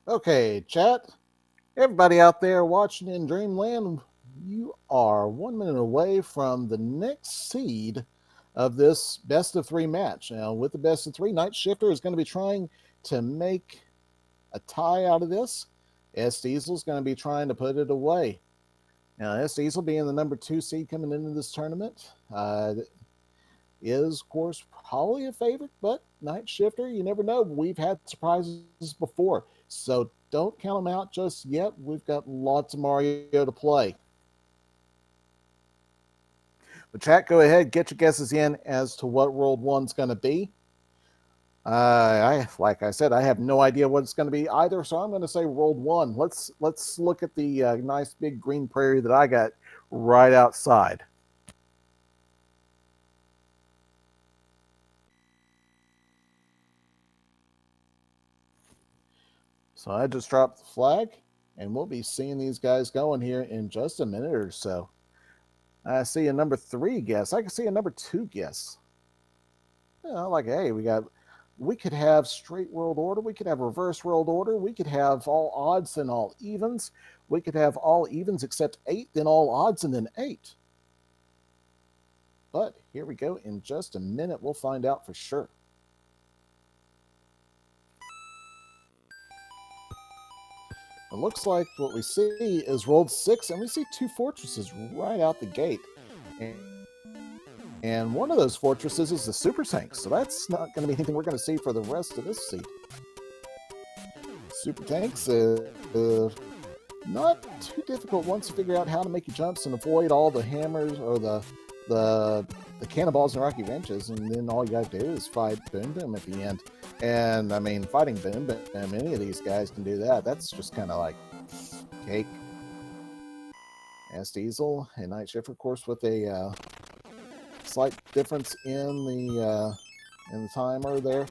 Okay, chat. Everybody out there watching in Dreamland, you are 1 minute away from the next seed of this best of three match. Now, with the best of three, Nightshifter is going to be trying to make a tie out of this. SDiezal is going to be trying to put it away. Now, SDiezal being the number 2 seed coming into this tournament is, of course, probably a favorite, but Nightshifter, you never know. We've had surprises before, so don't count them out just yet. We've got lots of Mario to play. But chat, go ahead, get your guesses in as to what World 1's going to be. Like I said, I have no idea what it's going to be either, so I'm going to say World 1. Let's look at the nice big green prairie that I got right outside. So I just dropped the flag, and we'll be seeing these guys going here in just a minute or so. I see a number 3 guess. I can see a number 2 guess. You know, like, hey, we could have straight world order. We could have reverse world order. We could have all odds and all evens. We could have all evens except 8, then all odds and then 8. But here we go. In just a minute, we'll find out for sure. It looks like what we see is World 6, and we see 2 fortresses right out the gate. And one of those fortresses is the Super Tank, so that's not going to be anything we're going to see for the rest of this seed. Super Tanks, not too difficult once you figure out how to make your jumps and avoid all the hammers or the cannonballs and rocky wrenches, and then all you got to do is fight Boom Boom at the end. And I mean, fighting Boom Boom, any of these guys can do that. That's just kind of like cake. SDiezal and Nightshifter, of course, with a slight difference in the timer there.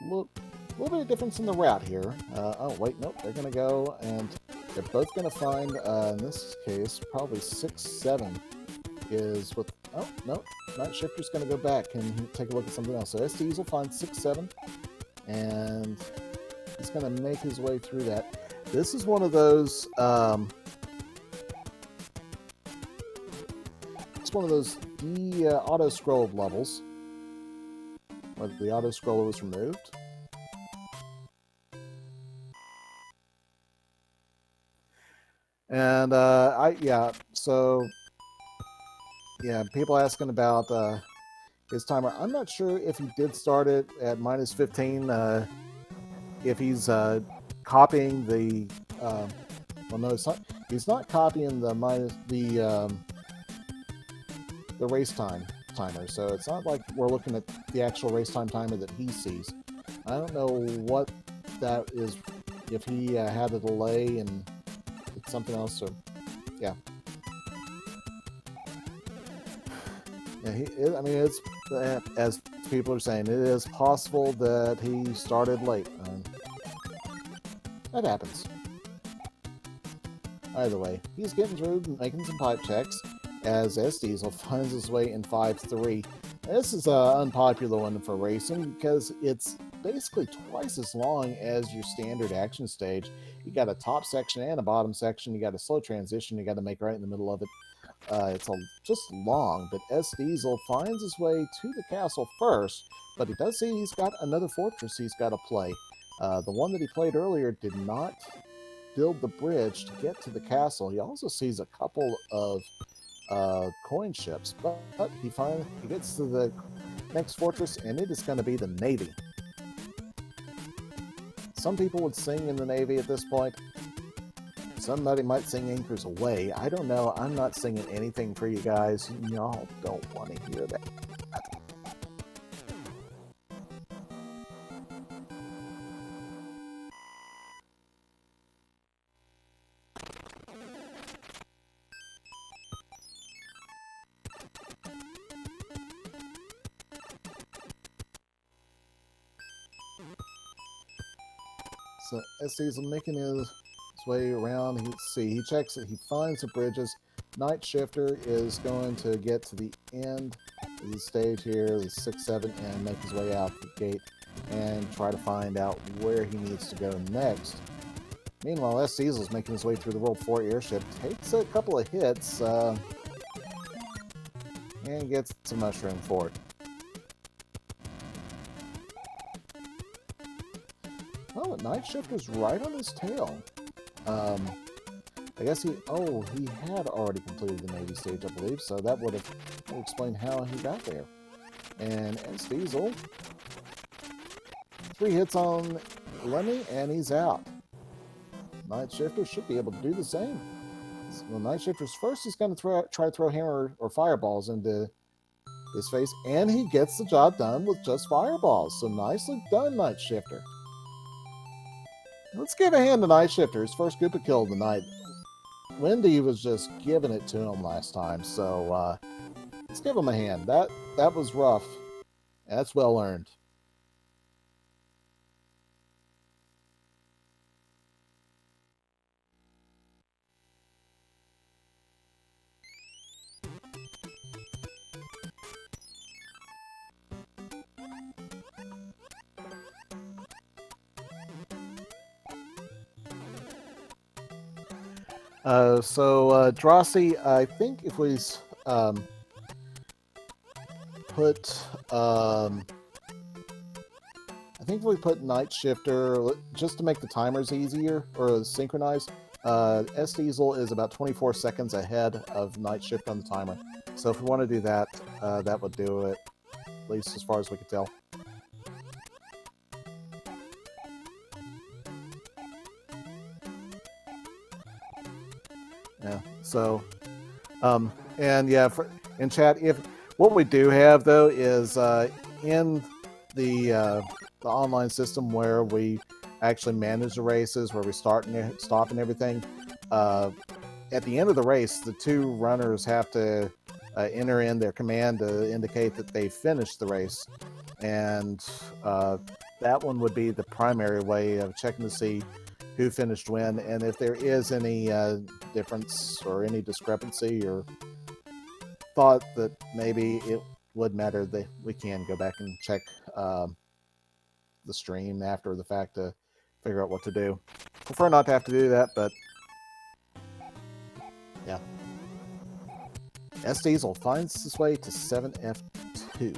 Look, a little bit of difference in the route here. Oh, wait, nope, they're going to go, and they're both going to find, in this case, probably 6, 7 is what, oh, no, Nightshifter's going to go back and take a look at something else. So SDiezal finds 6, 7, and he's going to make his way through that. This is one of those, it's one of those auto-scrolled levels where the auto-scroller was removed. And people asking about his timer. I'm not sure if he did start it at minus 15, if he's copying the, well, no, it's not, he's not copying the race time timer, so it's not like we're looking at the actual race time timer that he sees. I don't know what that is, if he had a delay and it's something else, so yeah. Yeah, I mean, it's, as people are saying, it is possible that he started late. That happens. Either way, he's getting through, making some pipe checks, as SDiezal finds his way in 5-3. This is an unpopular one for racing because it's basically twice as long as your standard action stage. You got a top section and a bottom section. You got a slow transition you got to make right in the middle of it. It's just long, but SDiezal finds his way to the castle first, but he does see he's got another fortress he's got to play. The one that he played earlier did not build the bridge to get to the castle. He also sees a couple of coin ships, but he gets to the next fortress, and it is going to be the Navy. Some people would sing in the Navy at this point. Somebody might sing Anchors Away. I don't know. I'm not singing anything for you guys. Y'all don't want to hear that. So SDiezal making his way around. He checks it. He finds the bridges. Nightshifter is going to get to the end the stage here, the 6, 7, and make his way out the gate and try to find out where he needs to go next. Meanwhile, SDiezal's making his way through the World 4 airship, takes a couple of hits, and gets some mushroom for it. Oh, Nightshifter's right on his tail. I guess he had already completed the Navy stage, I believe, so that would explain how he got there. And SDiezal, 3 hits on Lemmy, and he's out. Nightshifter should be able to do the same. Well, Nightshifter's first, he's going to try to throw hammer or fireballs into his face, and he gets the job done with just fireballs. So nicely done, Nightshifter. Let's give a hand to Nightshifter. His first Koopa kill of the night. Wendy was just giving it to him last time, so let's give him a hand. That was rough. That's well earned. Drosy, I think if we put Nightshifter, just to make the timers easier, or synchronized, SDiezal is about 24 seconds ahead of Nightshifter on the timer. So if we want to do that, that would do it, at least as far as we can tell. Yeah, so, and yeah, in chat, what we do have, though, is in the online system where we actually manage the races, where we start and stop and everything, at the end of the race, the 2 runners have to enter in their command to indicate that they finished the race. And that one would be the primary way of checking to see who finished when, and if there is any difference or any discrepancy or thought that maybe it would matter, that we can go back and check the stream after the fact to figure out what to do. Prefer not to have to do that, but yeah. SDiezal finds his way to 7F2.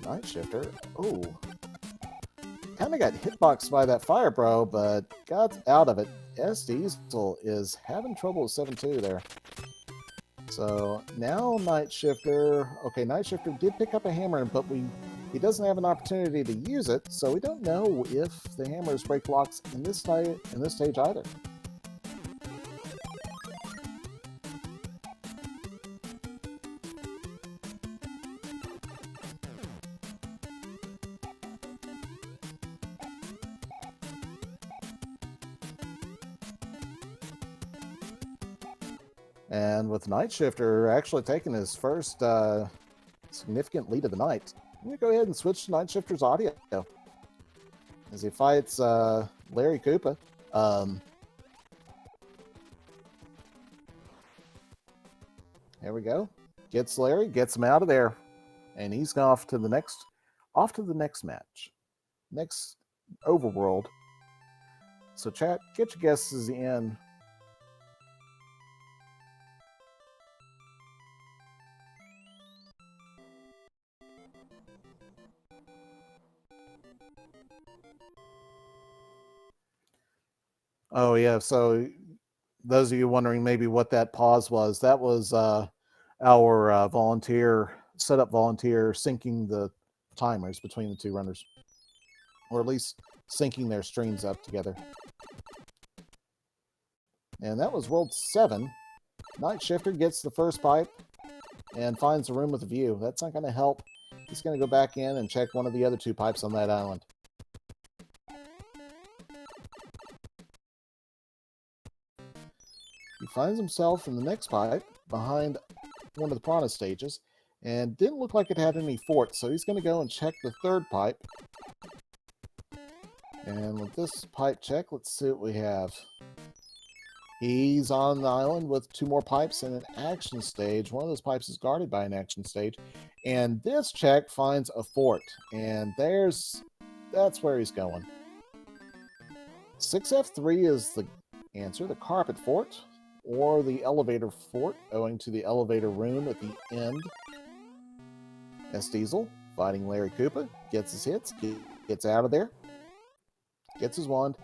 Nightshifter, kind of got hitboxed by that fire bro, but got out of it. SDiezal is having trouble with 7-2 there. So now Nightshifter, Nightshifter did pick up a hammer, but he doesn't have an opportunity to use it, so we don't know if the hammers break locks in this stage either. And with Nightshifter actually taking his first significant lead of the night, I'm going to go ahead and switch to Nightshifter's audio as he fights Larry Koopa. Here we go. Gets Larry, gets him out of there, and he's off to the next match, next overworld. So chat, get your guesses in. Oh yeah, so those of you wondering maybe what that pause was, that was our setup volunteer syncing the timers between the 2 runners, or at least syncing their streams up together. And that was World 7. Nightshifter gets the first pipe and finds a room with a view. That's not going to help. He's going to go back in and check one of the other 2 pipes on that island. He finds himself in the next pipe behind one of the Piranha stages, and didn't look like it had any forts, so he's going to go and check the 3rd pipe. And with this pipe check, let's see what we have. He's on the island with 2 more pipes and an action stage. One of those pipes is guarded by an action stage. And this check finds a fort. And that's where he's going. 6F3 is the answer, the carpet fort, or the elevator fort, owing to the elevator room at the end. SDiezal, fighting Larry Koopa, gets his hits, gets out of there, gets his wand.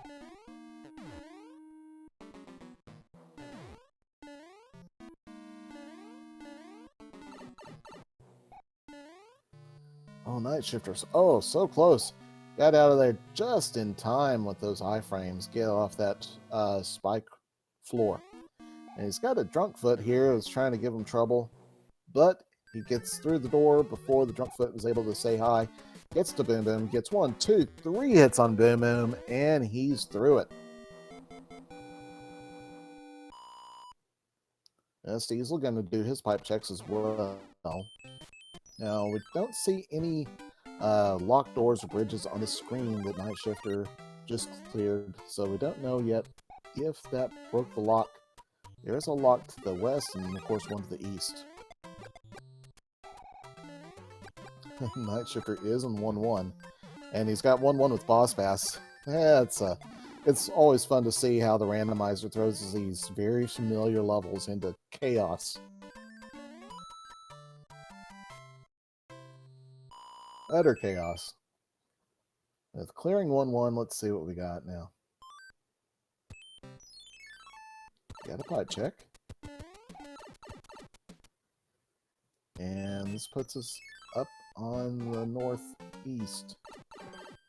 Oh, Nightshifters. Oh, so close. Got out of there just in time with those iframes. Get off that spike floor. And he's got a drunk foot here who's trying to give him trouble. But he gets through the door before the drunk foot was able to say hi. Gets to Boom Boom. Gets 1, 2, 3 hits on Boom Boom. And he's through it. SDiezal going to do his pipe checks as well. Now, we don't see any locked doors or bridges on the screen that Nightshifter just cleared, so we don't know yet if that broke the lock. There is a lock to the west and, of course, one to the east. Nightshifter is in 1-1, and he's got 1-1 with Boss Bass. Yeah, it's always fun to see how the randomizer throws these very familiar levels into chaos. Utter chaos. With clearing 1-1, let's see what we got now. Got a pipe check. And this puts us up on the northeast.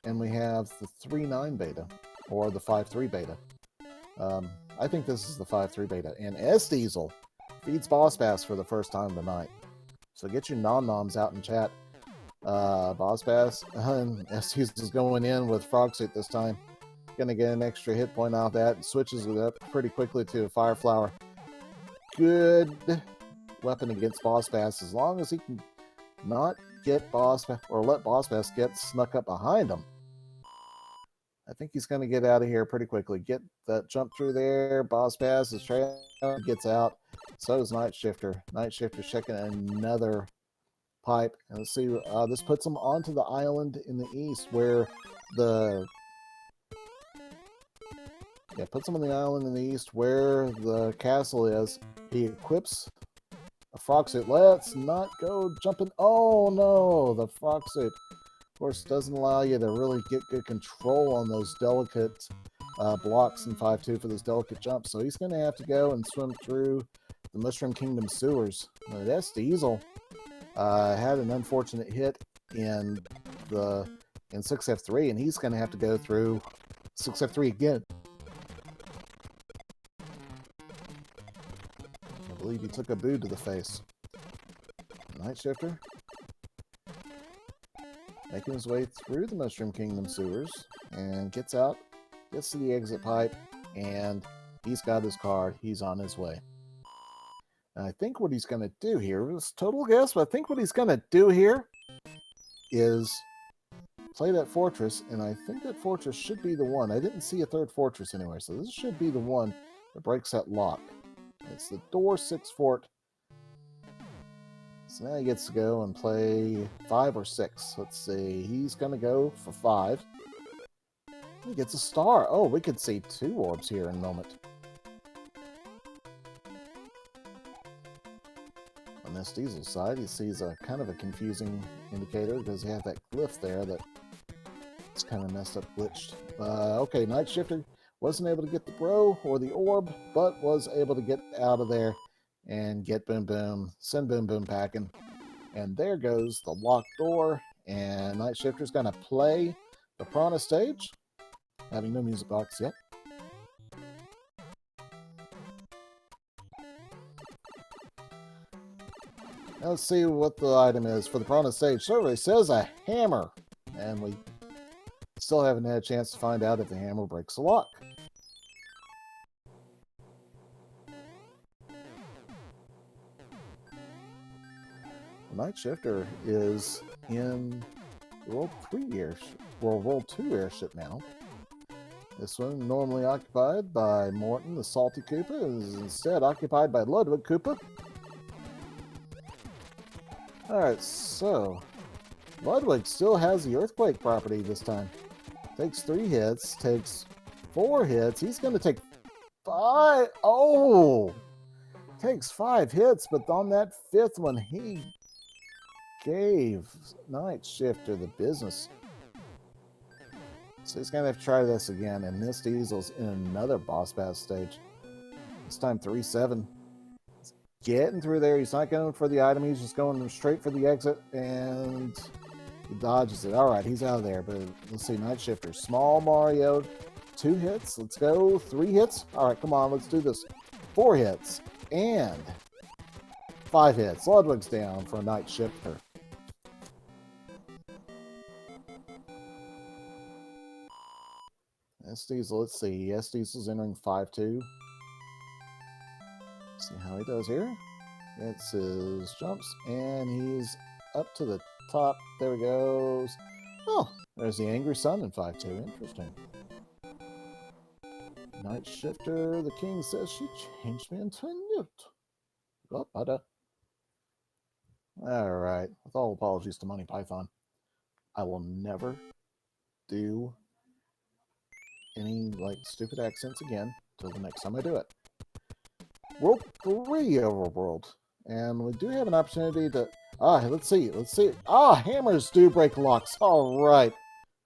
And we have the 3-9 beta, or the 5-3 beta. I think this is the 5-3 beta. And SDiezal feeds Boss Bass for the first time tonight. So get your nom-noms out in chat. Boss Bass, SDiezal is going in with Frog Suit this time. Gonna get an extra hit point off that and switches it up pretty quickly to a Fire Flower. Good weapon against Boss Bass as long as he can not get Boss Bass or let Boss Bass get snuck up behind him. I think he's gonna get out of here pretty quickly. Get that jump through there. Boss Bass is trailing, gets out. So does Nightshifter. Nightshifter checking another pipe, and let's see, this puts him onto the island in the east where puts him on the island in the east where the castle is. He equips a frog suit. Let's not go jumping. Oh no, the frog suit, of course, doesn't allow you to really get good control on those delicate blocks in 5-2 for those delicate jumps, so he's going to have to go and swim through the Mushroom Kingdom sewers. That's SDiezal. Had an unfortunate hit in 6F3, and he's going to have to go through 6F3 again. I believe he took a boot to the face. Nightshifter making his way through the Mushroom Kingdom sewers and gets out, gets to the exit pipe, and he's got his card. He's on his way. I think what he's going to do here is total guess, but I think what he's going to do here is play that fortress, and I think that fortress should be the one. I didn't see a third fortress anywhere, so this should be the one that breaks that lock. It's the door 6 fort. So now he gets to go and play 5 or 6. Let's see. He's going to go for 5. He gets a star. Oh, we could see 2 orbs here in a moment. On this SDiezal side, he sees a kind of a confusing indicator because you have that glyph there that it's kind of messed up, glitched. Okay, Nightshifter wasn't able to get the bro or the orb, but was able to get out of there and get Boom Boom, send Boom Boom packing. And there goes the locked door, and Nightshifter's going to play the Piranha stage, having no music box yet. Now let's see what the item is for the Piranha stage. Survey says a hammer, and we still haven't had a chance to find out if the hammer breaks the lock. Nightshifter is in World 3 airship, World 2 airship now. This one, normally occupied by Morton, the Salty Koopa, is instead occupied by Ludwig Koopa. Alright, so Ludwig still has the Earthquake property this time. Takes 3 hits, takes 4 hits. He's going to take 5. Oh! Takes 5 hits, but on that 5th one, he gave Nightshifter the business. So he's going to have to try this again, and SDiezal's in another boss battle stage. This time 3-7. He's getting through there. He's not going for the item. He's just going straight for the exit, and he dodges it. All right, he's out of there, but let's see. Nightshifter, Small Mario, 2 hits. Let's go. 3 hits. All right, come on. Let's do this. 4 hits, and 5 hits. Ludwig's down for a Nightshifter. SDiezal, let's see. SDiezal's entering 5-2. See how he does here. Gets his jumps, and he's up to the top. There he goes. Oh, there's the Angry Sun in 5-2. Interesting. Nightshifter, the king says she changed me into a newt. Oh, butter. Alright. With all apologies to Monty Python, I will never do any stupid accents again till the next time I do it. World 3 overworld, and we do have an opportunity to let's see. Hammers do break locks. All right,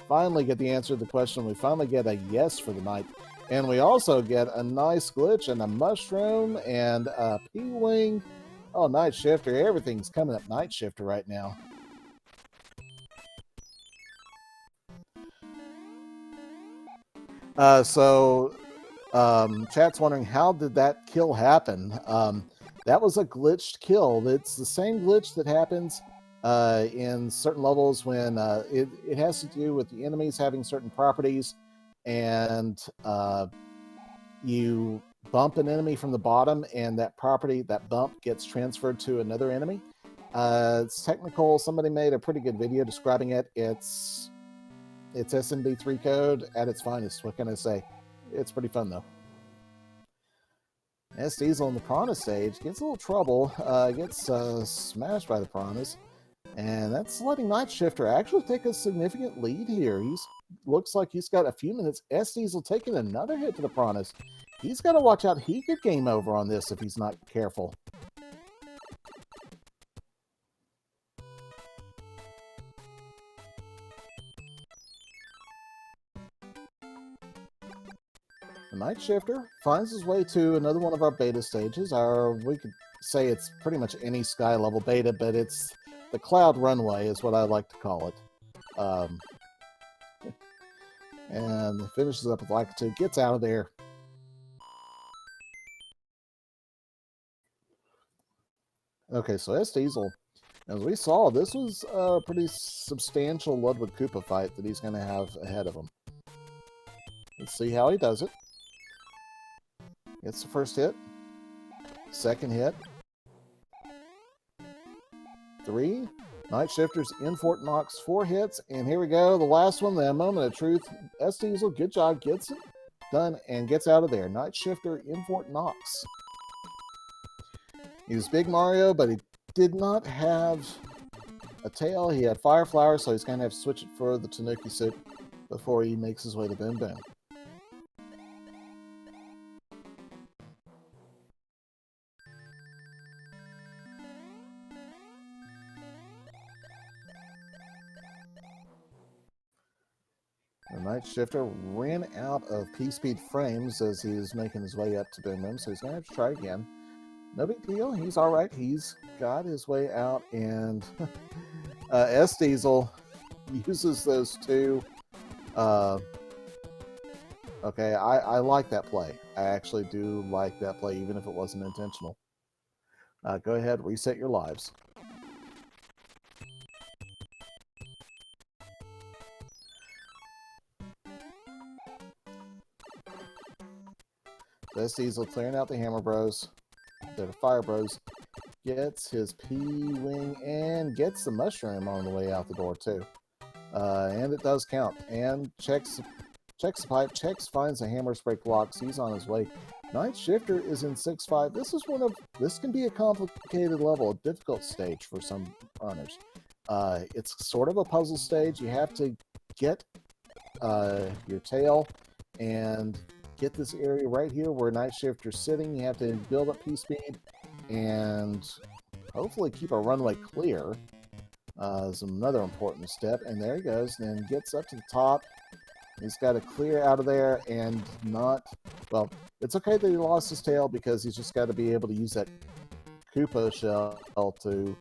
finally get the answer to the question. We finally get a yes for the night, and we also get a nice glitch and a mushroom and a P-wing. Oh, Nightshifter, everything's coming up Nightshifter right now. Chat's wondering, how did that kill happen? That was a glitched kill. It's the same glitch that happens in certain levels when it has to do with the enemies having certain properties, and you bump an enemy from the bottom, and that property, that bump, gets transferred to another enemy. It's technical. Somebody made a pretty good video describing it. It's SMB3 code at its finest. What can I say? It's pretty fun, though. SDiezal in the Piranha stage gets a little trouble. Gets smashed by the Piranhas. And that's letting Nightshifter actually take a significant lead here. Looks like he's got a few minutes. SDiezal taking another hit to the Piranhas. He's got to watch out. He could game over on this if he's not careful. The Nightshifter finds his way to another one of our beta stages. We could say it's pretty much any sky level beta, but it's the Cloud Runway is what I like to call it. And finishes up with Lakitu, gets out of there. Okay, so SDiezal, as we saw, this was a pretty substantial Ludwig Koopa fight that he's going to have ahead of him. Let's see how he does it. Gets the first hit. Second hit. 3. Nightshifter's in Fort Knox. 4 hits. And here we go. The last one, the moment of truth. SDiezal, good job. Gets it done and gets out of there. Nightshifter in Fort Knox. He was Big Mario, but he did not have a tail. He had Fire Flower, so he's going to have to switch it for the Tanuki suit before he makes his way to Boom Boom. The Nightshifter ran out of P-Speed frames as he was making his way up to Boom Boom, so he's going to have to try again. No big deal. He's all right. He's got his way out, and SDiezal uses those two. Okay, I like that play. I actually do like that play, even if it wasn't intentional. Go ahead, reset your lives. SDiezal clearing out the Hammer Bros. The Fire Bros. Gets his P-Wing and gets the Mushroom on the way out the door, too. And it does count. And checks checks the pipe, checks, finds the hammer spray locks. He's on his way. Nightshifter is in 6-5. This can be a complicated level, a difficult stage for some runners. It's sort of a puzzle stage. You have to get your tail and get this area right here where Nightshifter's sitting. You have to build up P-speed and hopefully keep a runway clear. Is another important step. And there he goes. Then gets up to the top. He's got to clear out of there and not... Well, it's okay that he lost his tail because he's just got to be able to use that Koopa shell to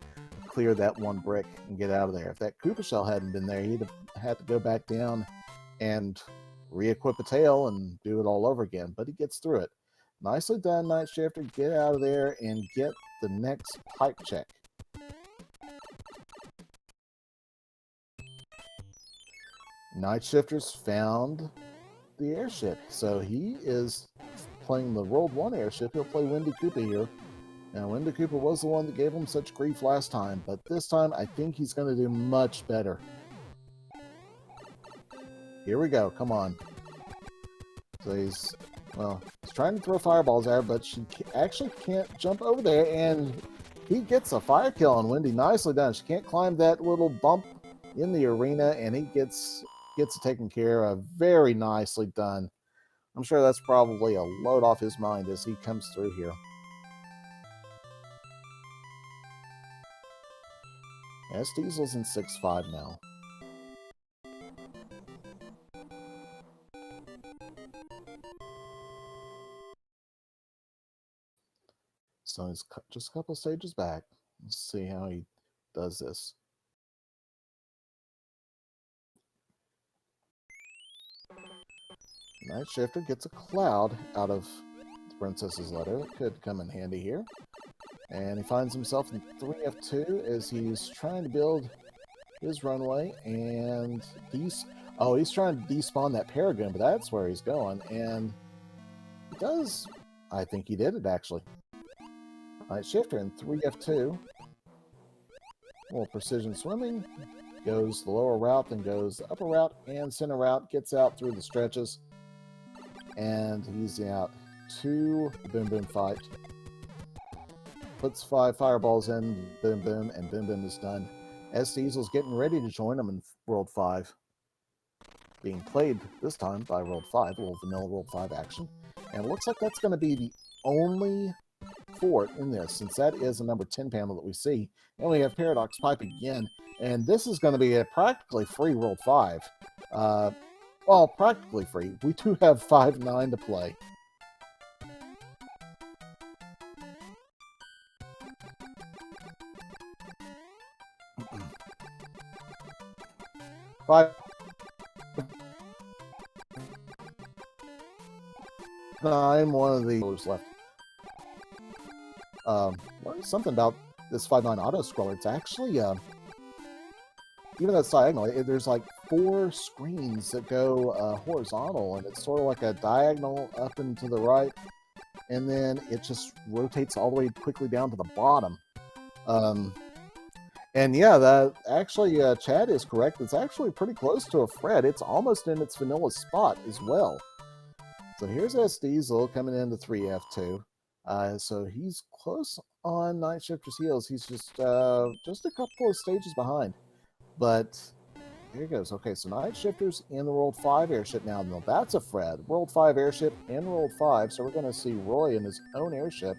clear that one brick and get out of there. If that Koopa shell hadn't been there, he'd have had to go back down and re-equip a tail and do it all over again. But he gets through it. Nicely done, Nightshifter. Get out of there and get the next pipe check. Nightshifter's found the airship, so he is playing the World 1 airship. He'll play Windy Koopa here. Now, Windy Koopa was the one that gave him such grief last time, but this time I think he's going to do much better. Here we go. Come on. So he's trying to throw fireballs at her, but she actually can't jump over there, and he gets a fire kill on Windy. Nicely done. She can't climb that little bump in the arena, and he gets it taken care of. Very nicely done. I'm sure that's probably a load off his mind as he comes through here. SDiezal's in 6-5 now. So he's just a couple stages back. Let's see how he does this. Nightshifter gets a cloud out of the Princess's letter. That could come in handy here. And he finds himself in 3F2 as he's trying to build his runway. And he's trying to despawn that Paragon, but that's where he's going. And he does. I think he did it, actually. Nightshifter in 3F2. A little precision swimming. Goes the lower route, then goes the upper route and center route. Gets out through the stretches. And he's out to the Boom Boom fight. Puts 5 fireballs in Boom Boom, and Boom Boom is done. SDiezal's getting ready to join him in World 5. Being played this time by World 5, a little vanilla World 5 action. And it looks like that's going to be the only fort in this, since that is a number 10 panel that we see. And we have Paradox Pipe again. And this is going to be a practically free World 5. Well, practically free. We do have 5-9 to play. One of the left. Something about this 5-9 auto scroller. It's actually even though it's diagonal, there's like 4 screens that go horizontal, and it's sort of like a diagonal up and to the right, and then it just rotates all the way quickly down to the bottom. And yeah, that actually, Chad is correct. It's actually pretty close to a Fred. It's almost in its vanilla spot as well. So here's SDiezal coming into 3F2. So he's close on Nightshifter's heels. He's just a couple of stages behind. But here he goes. Okay, so Nightshifter's in the World 5 airship now. No, that's a Fred. World 5 airship and World 5. So we're going to see Roy in his own airship.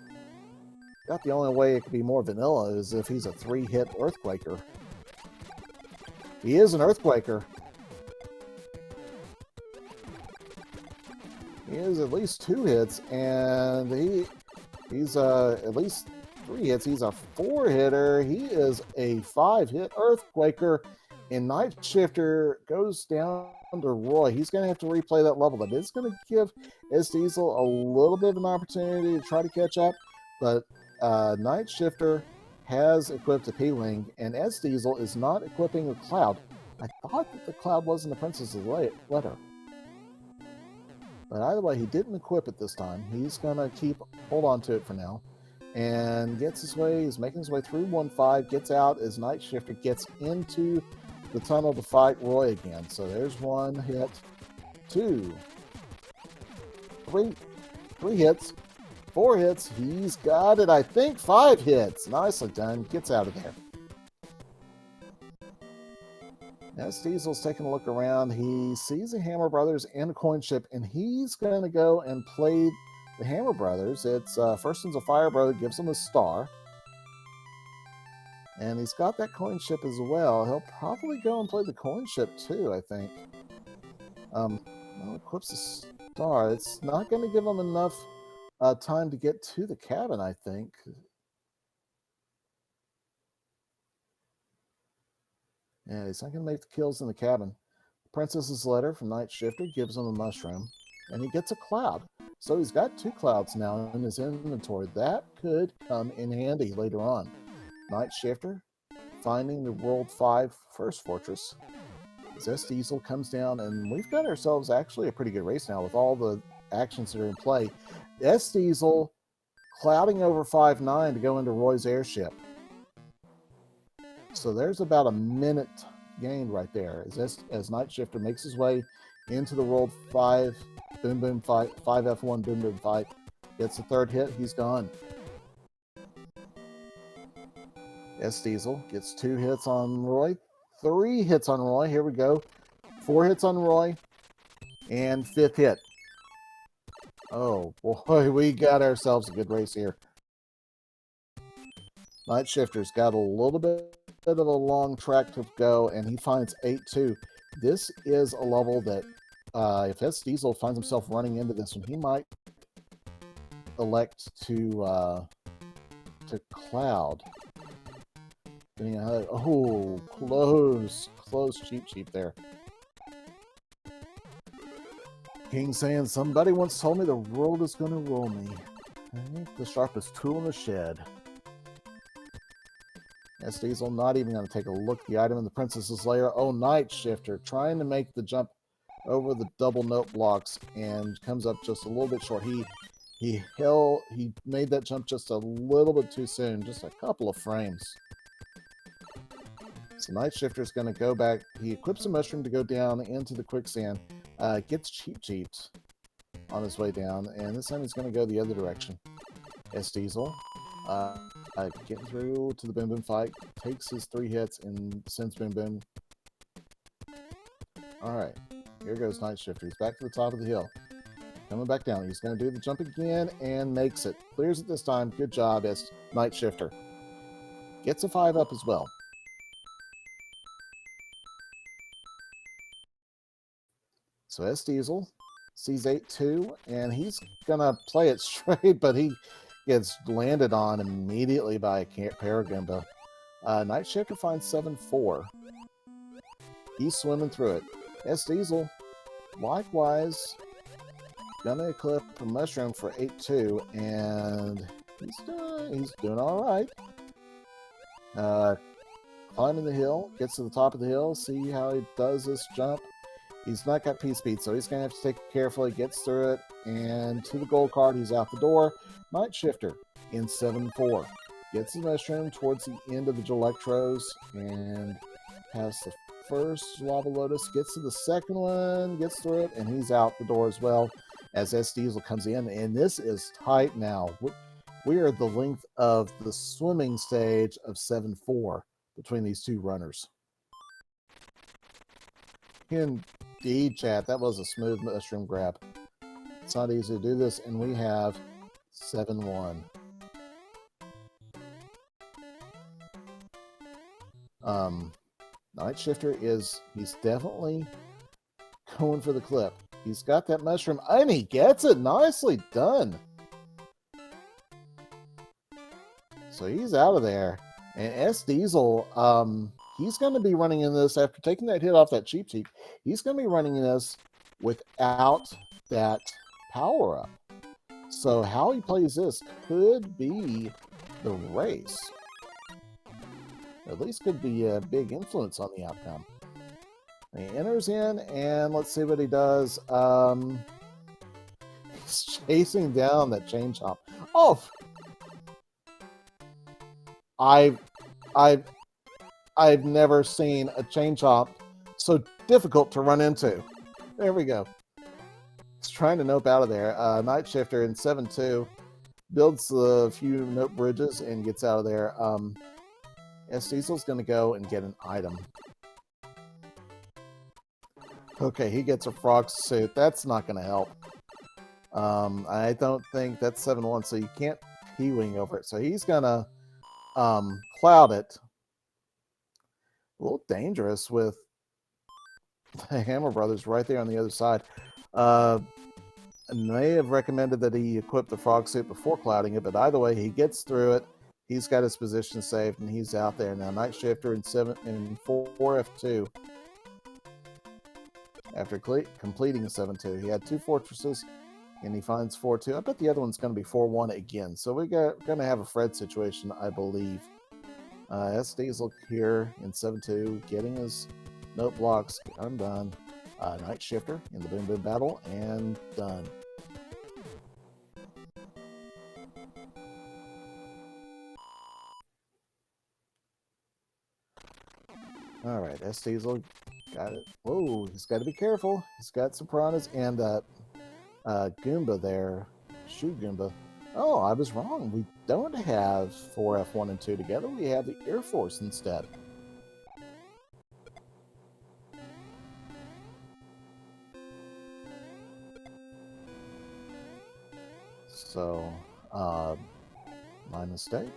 Got the only way it could be more vanilla is if he's a 3-hit Earthquaker. He is an Earthquaker. He is at least 2 hits, and he's at least 3 hits. He's a 4-hitter. He is a 5-hit Earthquaker, and Nightshifter goes down to Roy. He's going to have to replay that level, but it's going to give SDiezal a little bit of an opportunity to try to catch up, but Nightshifter has equipped a P-Wing, and SDiezal is not equipping a Cloud. I thought that the Cloud was in the Princess's letter. But either way, he didn't equip it this time. He's going to hold on to it for now. And gets his way, he's making his way through 1-5, gets out as Nightshifter gets into the tunnel to fight Roy again. So there's one hit. 2, 3, 3 hits, 4 hits. He's got it, I think, 5 hits. Nicely done. Gets out of there. Now SDiezal's taking a look around. He sees the Hammer Brothers and a coin chip, and he's going to go and play the Hammer Brothers. It's first one's a Fire Brother, gives him a star. And he's got that coin chip as well. He'll probably go and play the coin chip too, I think. Well, equips the star. It's not going to give him enough time to get to the cabin, I think. Yeah, he's not going to make the kills in the cabin. Princess's letter from Nightshifter gives him a mushroom, and he gets a cloud. So he's got 2 clouds now in his inventory. That could come in handy later on. Nightshifter finding the World 5 First Fortress. As SDiezal comes down, and we've got ourselves actually a pretty good race now with all the actions that are in play. SDiezal clouding over 5-9 to go into Roy's airship. So there's about a minute gained right there as Nightshifter makes his way into the World 5 Boom Boom fight, 5F1 Boom Boom fight. Gets the 3rd hit, he's gone. SDiezal gets 2 hits on Roy, 3 hits on Roy. Here we go. 4 hits on Roy, and 5th hit. Oh boy, we got ourselves a good race here. Nightshifter's got a little bit of a long track to go, and he finds 8-2. This is a level that, if SDiezal finds himself running into this one, he might elect to cloud. Oh, close cheap there. King saying, somebody once told me the world is going to roll me. I think the sharpest tool in the shed. SDiezal not even going to take a look at the item in the Princess's Lair. Oh, Nightshifter trying to make the jump over the double note blocks and comes up just a little bit short. He made that jump just a little bit too soon, just a couple of frames. So Nightshifter's going to go back. He equips a mushroom to go down into the quicksand. Gets cheats on his way down, and this time he's going to go the other direction. SDiezal getting through to the Boom Boom fight, takes his 3 hits and sends Boom Boom. Alright, here goes Nightshifter. He's back to the top of the hill. Coming back down. He's going to do the jump again and makes it. Clears it this time. Good job, as Nightshifter. Gets a 5 up as well. So SDiezal sees 8-2, and he's going to play it straight, but he gets landed on immediately by a Paragimba. Nightshifter finds 7-4. He's swimming through it. SDiezal, likewise, gonna equip a mushroom for 8-2, and he's doing all right. Climbing the hill, gets to the top of the hill, see how he does this jump. He's not got P-Speed, so he's going to have to take it carefully, gets through it, and to the gold card, he's out the door. Nightshifter in 7-4. Gets the mushroom towards the end of the Electros, and has the first Lava Lotus, gets to the second one, gets through it, and he's out the door as well, as SDiezal comes in, and this is tight now. We are at the length of the swimming stage of 7-4 between these two runners. Indeed, chat, that was a smooth mushroom grab. It's not easy to do this, and we have 7-1. Nightshifter he's definitely going for the clip. He's got that mushroom, and he gets it. Nicely done. So he's out of there. And SDiezal, he's going to be running in this after taking that hit off that cheap. He's going to be running in this without that power-up. So how he plays this could be the race. At least could be a big influence on the outcome. He enters in, and let's see what he does. He's chasing down that chain chomp. Oh! I've never seen a chain chomp so difficult to run into. There we go. trying to nope out of there. Nightshifter in 7-2 builds a few nope bridges and gets out of there. SDiezal's going to go and get an item. Okay, he gets a frog suit. That's not going to help. I don't think that's 7-1, so you can't P-wing over it. So he's going to cloud it. A little dangerous with the Hammer Brothers right there on the other side. May have recommended that he equip the frog suit before clouding it, but either way, he gets through it. He's got his position saved, and he's out there now. Nightshifter in 4F2. After completing a 7-2, he had 2 fortresses, and he finds 4-2. I bet the other one's going to be 4-1 again. So we're going to have a Fred situation, I believe. SDiezal here in 7-2, getting his note blocks undone. Nightshifter in the Boom Boom battle, and done. Alright, SDiezal got it. Whoa, he's got to be careful. He's got some piranhas and Goomba there. Shoe Goomba. Oh, I was wrong. We don't have 4F1 and 2 together. We have the Air Force instead. So, my mistake.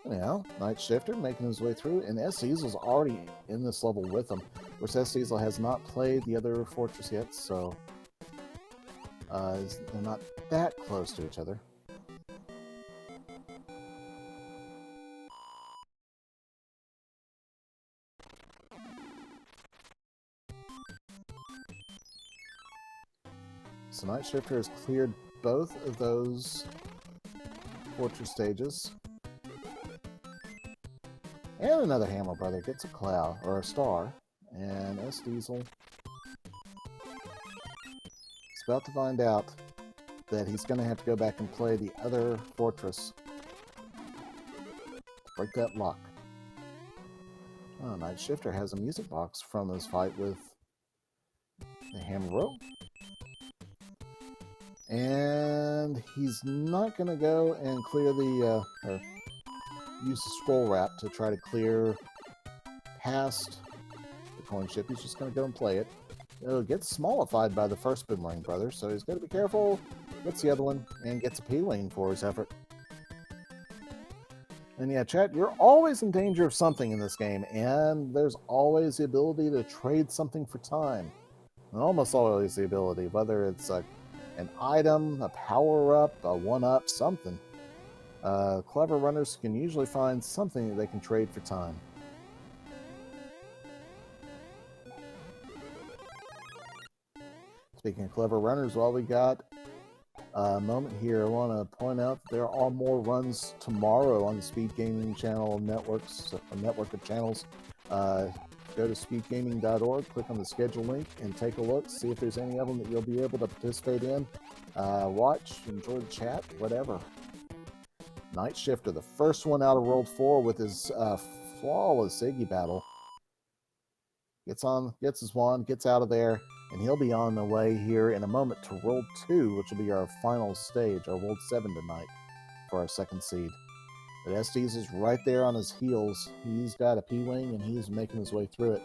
Anyhow, Nightshifter making his way through, and SDiezal's already in this level with him. Of course, SDiezal has not played the other fortress yet, so they're not that close to each other. So Nightshifter has cleared both of those fortress stages. And another Hammer Brother gets a cloud, or a star. And SDiezal is about to find out that he's going to have to go back and play the other fortress. Break that lock. Oh, Nightshifter has a music box from his fight with the Hammer Bro. And he's not going to go and clear the, or use the scroll wrap to try to clear past the coin ship. He's just going to go and play it. It'll get smallified by the first Boomerang Brother, so he's got to be careful. Gets the other one, and gets a P-lane for his effort. And yeah, chat, you're always in danger of something in this game, and there's always the ability to trade something for time. And almost always the ability, whether it's an item, a power-up, a one-up, something. Clever runners can usually find something that they can trade for time. Speaking of clever runners, while we got a moment here, I want to point out that there are more runs tomorrow on the SpeedGaming channel networks, a network of channels. Go to speedgaming.org, click on the schedule link, and take a look, see if there's any of them that you'll be able to participate in. Watch, enjoy the chat, whatever. Nightshifter, the first one out of World 4 with his flawless Iggy battle. Gets his wand, gets out of there, and he'll be on the way here in a moment to World 2, which will be our final stage, our World 7 tonight, for our second seed. But SDiezal's right there on his heels. He's got a P-wing, and he's making his way through it.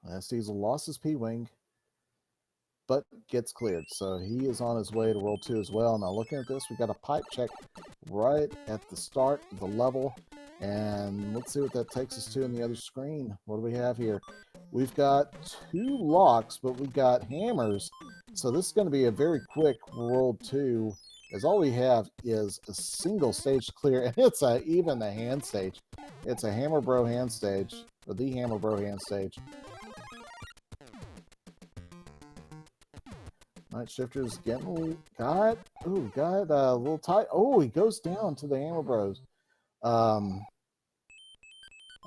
SDiezal lost his P-wing, but gets cleared. So he is on his way to World 2 as well. Now looking at this, we got a pipe check right at the start of the level. And let's see what that takes us to in the other screen. What do we have here? We've got 2 locks, but we got hammers. So this is going to be a very quick World 2, as all we have is a single stage to clear, and it's even a hand stage. It's a Hammer Bro hand stage, or the Hammer Bro hand stage. Nightshifter's getting got a little tight. Oh, he goes down to the Hammer Bros.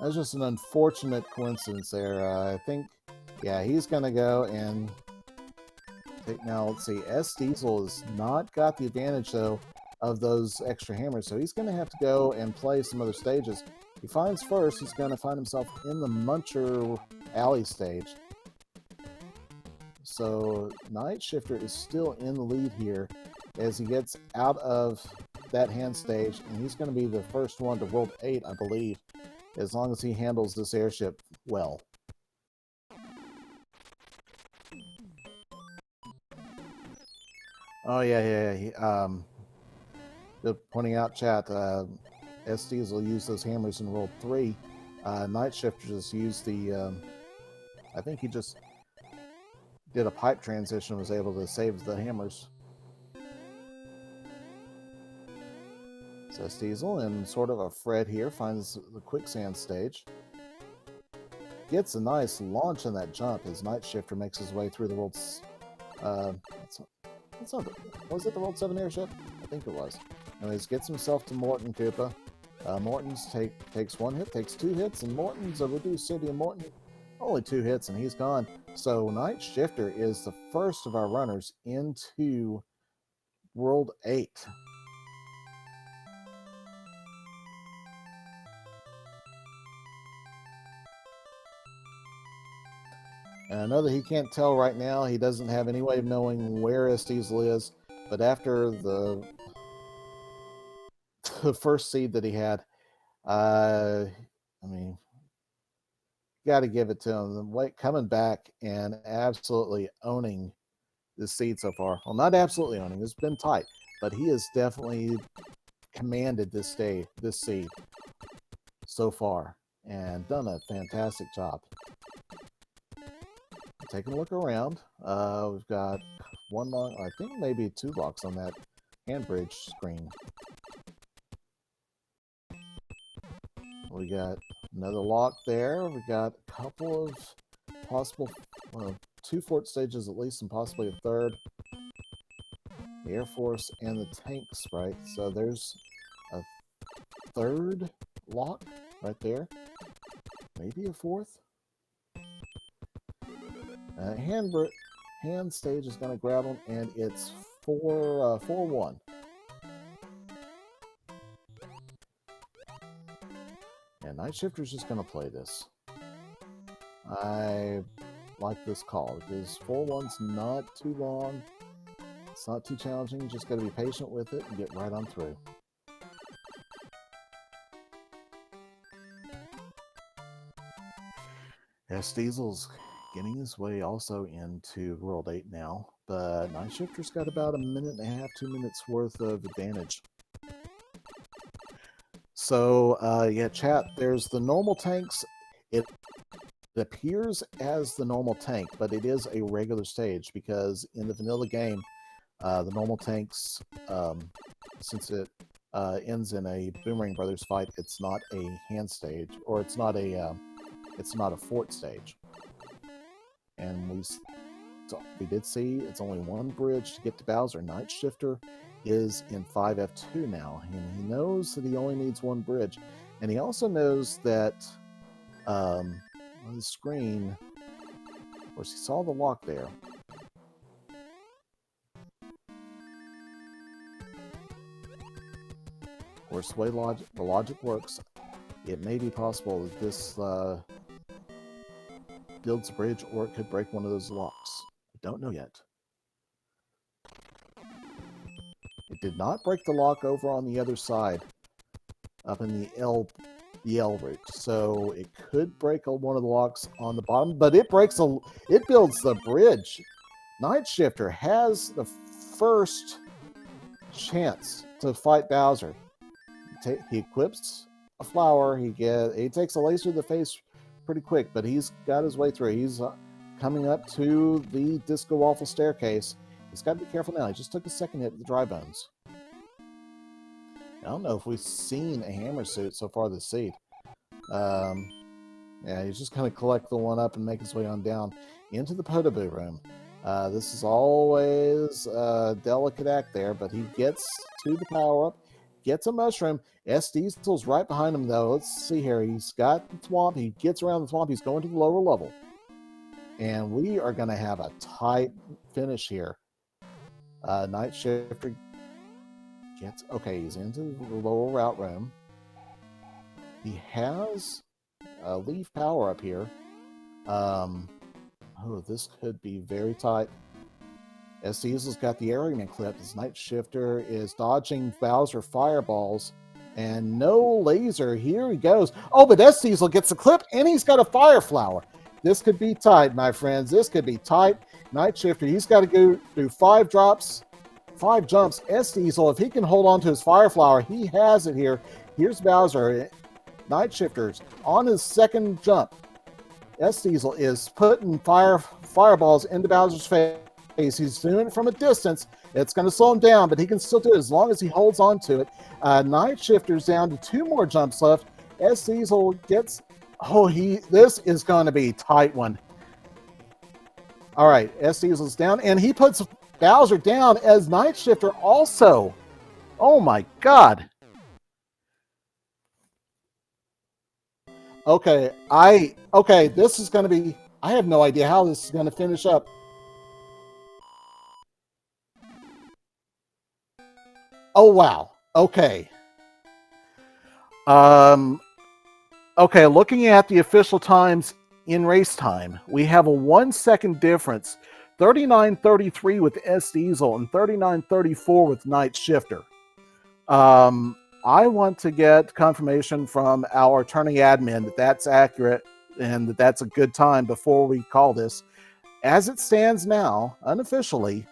That's just an unfortunate coincidence there. I think, yeah, he's gonna go and Now, let's see. SDiezal has not got the advantage, though, of those extra hammers, so he's going to have to go and play some other stages. He finds first, he's going to find himself in the Muncher Alley stage. So Nightshifter is still in the lead here as he gets out of that hand stage, and he's going to be the first one to World 8, I believe, as long as he handles this airship well. Oh, yeah. Pointing out, chat, SDiezal used those hammers in World 3. Nightshifter just used the, I think he just did a pipe transition and was able to save the hammers. So SDiezal, in sort of a Fred here, finds the quicksand stage. Gets a nice launch in that jump as Nightshifter makes his way through the world's... was it the World 7 airship? I think it was. Anyways, gets himself to Morton Koopa. Morton's takes one hit, takes 2 hits, and Morton's a reduced city, and Morton only 2 hits, and he's gone. So Nightshifter is the first of our runners into World 8. And I know that he can't tell right now. He doesn't have any way of knowing where SDiezal is. But after the first seed that he had, I mean, got to give it to him. Coming back and absolutely owning this seed so far. Well, not absolutely owning. It's been tight, but he has definitely commanded this seed so far and done a fantastic job. Taking a look around, we've got one lock, I think maybe 2 locks on that handbridge screen. We got another lock there. We got a couple of possible, 2 fort stages at least, and possibly a third. The Air Force and the tanks, right? So there's a 3rd lock right there. Maybe a 4th. Hand stage is going to grab him, and it's 4-1. And Nightshifter's just going to play this. I like this call because 4-1's not too long. It's not too challenging. Just got to be patient with it and get right on through. SDiezal's getting his way also into World 8 now, but Nightshifter's got about 1.5 minutes, 2 minutes worth of advantage. So, yeah, chat, there's the normal tanks. It appears as the normal tank, but it is a regular stage because in the vanilla game, the normal tanks, since it ends in a Boomerang Brothers fight, it's not a hand stage, or it's not a fort stage. And we did see it's only 1 bridge to get to Bowser. Nightshifter is in 5F2 now, and he knows that he only needs 1 bridge. And he also knows that on the screen, of course, he saw the lock there. Of course, the way the logic works, it may be possible that this builds a bridge, or it could break one of those locks. I don't know yet. It did not break the lock over on the other side, up in the L route. So it could break one of the locks on the bottom, but it builds the bridge. Nightshifter has the first chance to fight Bowser. He equips a flower. He takes a laser to the face pretty quick, but he's got his way through. He's coming up to the Disco Waffle staircase. He's got to be careful now. He just took a 2nd hit with the dry bones. I don't know if we've seen a hammer suit so far this seed. Yeah, he's just going to collect the one up and make his way on down into the Podoboo room. This is always a delicate act there, but he gets to the power-up, gets a mushroom. SDiezal's right behind him, though. Let's see here. He's got the swamp. He gets around the swamp. He's going to the lower level. And we are going to have a tight finish here. Nightshifter gets... Okay, he's into the lower route room. He has a leaf power up here. Oh, this could be very tight. SDiezal's got the airman clip. His Nightshifter is dodging Bowser fireballs. And no laser. Here he goes. Oh, but SDiezal gets the clip, and he's got a fire flower. This could be tight, my friends. This could be tight. Nightshifter, he's got to go do 5 drops, 5 jumps. SDiezal, if he can hold on to his fire flower, he has it here. Here's Bowser. Nightshifter's on his second jump. SDiezal is putting fireballs into Bowser's face. He's doing it from a distance. It's going to slow him down, but he can still do it as long as he holds on to it. Nightshifter's down to 2 more jumps left. SDiezal gets... Oh, this is going to be a tight one. All right, SDiezal's down, and he puts Bowser down as Nightshifter also. Oh my God. Okay, this is going to be... I have no idea how this is going to finish up. Oh, wow. Okay. Okay, looking at the official times in race time, we have a 1-second difference. 39:33 with SDiezal and 39:34 with Nightshifter. I want to get confirmation from our turning admin that that's accurate and that that's a good time before we call this. As it stands now, unofficially,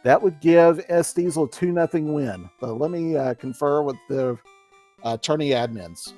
that would give SDiezal a 2-0 win. But let me confer with the turning admins.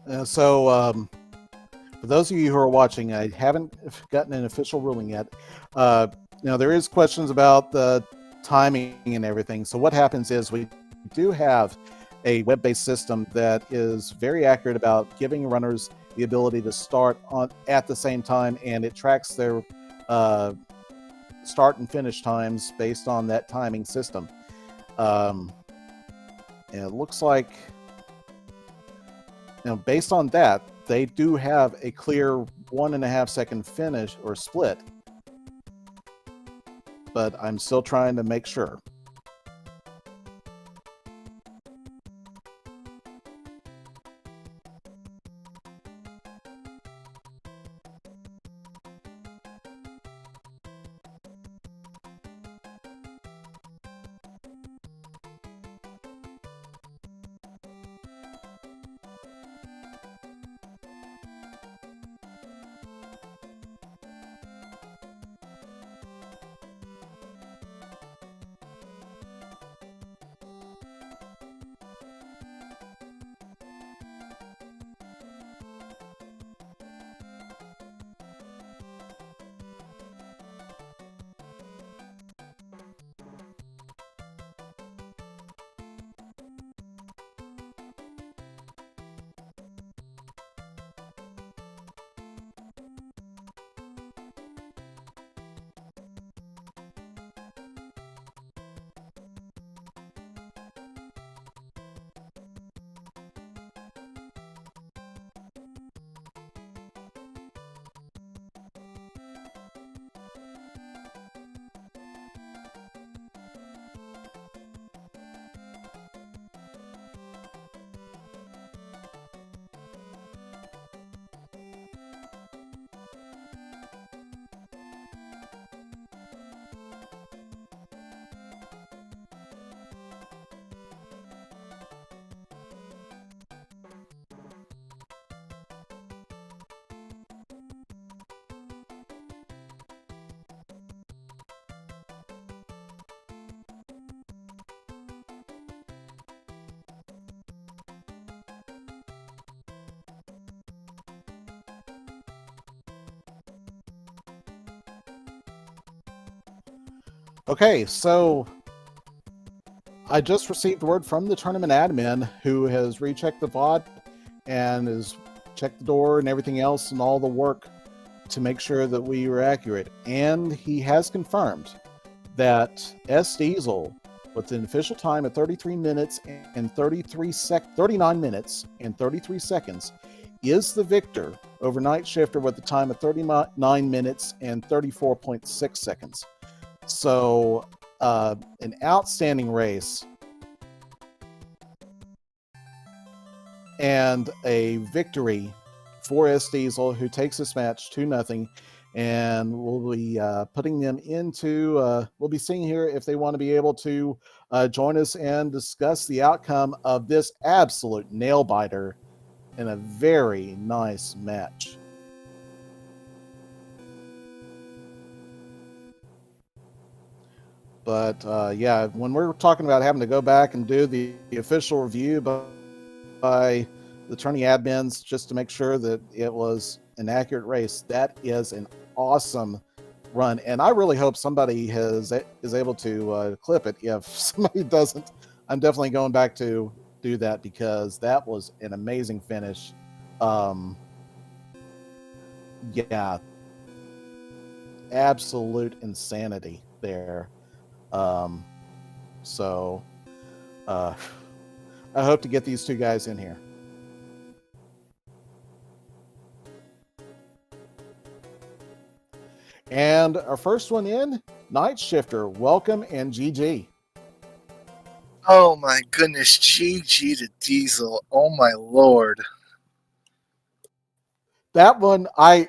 For those of you who are watching, I haven't gotten an official ruling yet. Now, there is questions about the timing and everything. So what happens is we do have a web-based system that is very accurate about giving runners the ability to start at the same time, and it tracks their start and finish times based on that timing system. And it looks like, based on that, they do have a clear 1.5 second finish or split. But I'm still trying to make sure. Okay, so I just received word from the tournament admin who has rechecked the VOD and has checked the door and everything else and all the work to make sure that we were accurate. And he has confirmed that SDiezal, with an official time of 39 minutes and 33 seconds, is the victor over Nightshifter with a time of 39 minutes and 34.6 seconds. So, an outstanding race and a victory for SDiezal, who takes this match 2-0, and we'll be putting them into. We'll be seeing here if they want to be able to join us and discuss the outcome of this absolute nail biter in a very nice match. But yeah, when we're talking about having to go back and do the official review by the tourney admins just to make sure that it was an accurate race, that is an awesome run. And I really hope somebody is able to clip it. If somebody doesn't, I'm definitely going back to do that, because that was an amazing finish. Yeah, absolute insanity there. So I hope to get these two guys in here. And our first one in, Nightshifter, welcome, and GG. Oh my goodness, GG to Diesel. Oh my lord. That one, I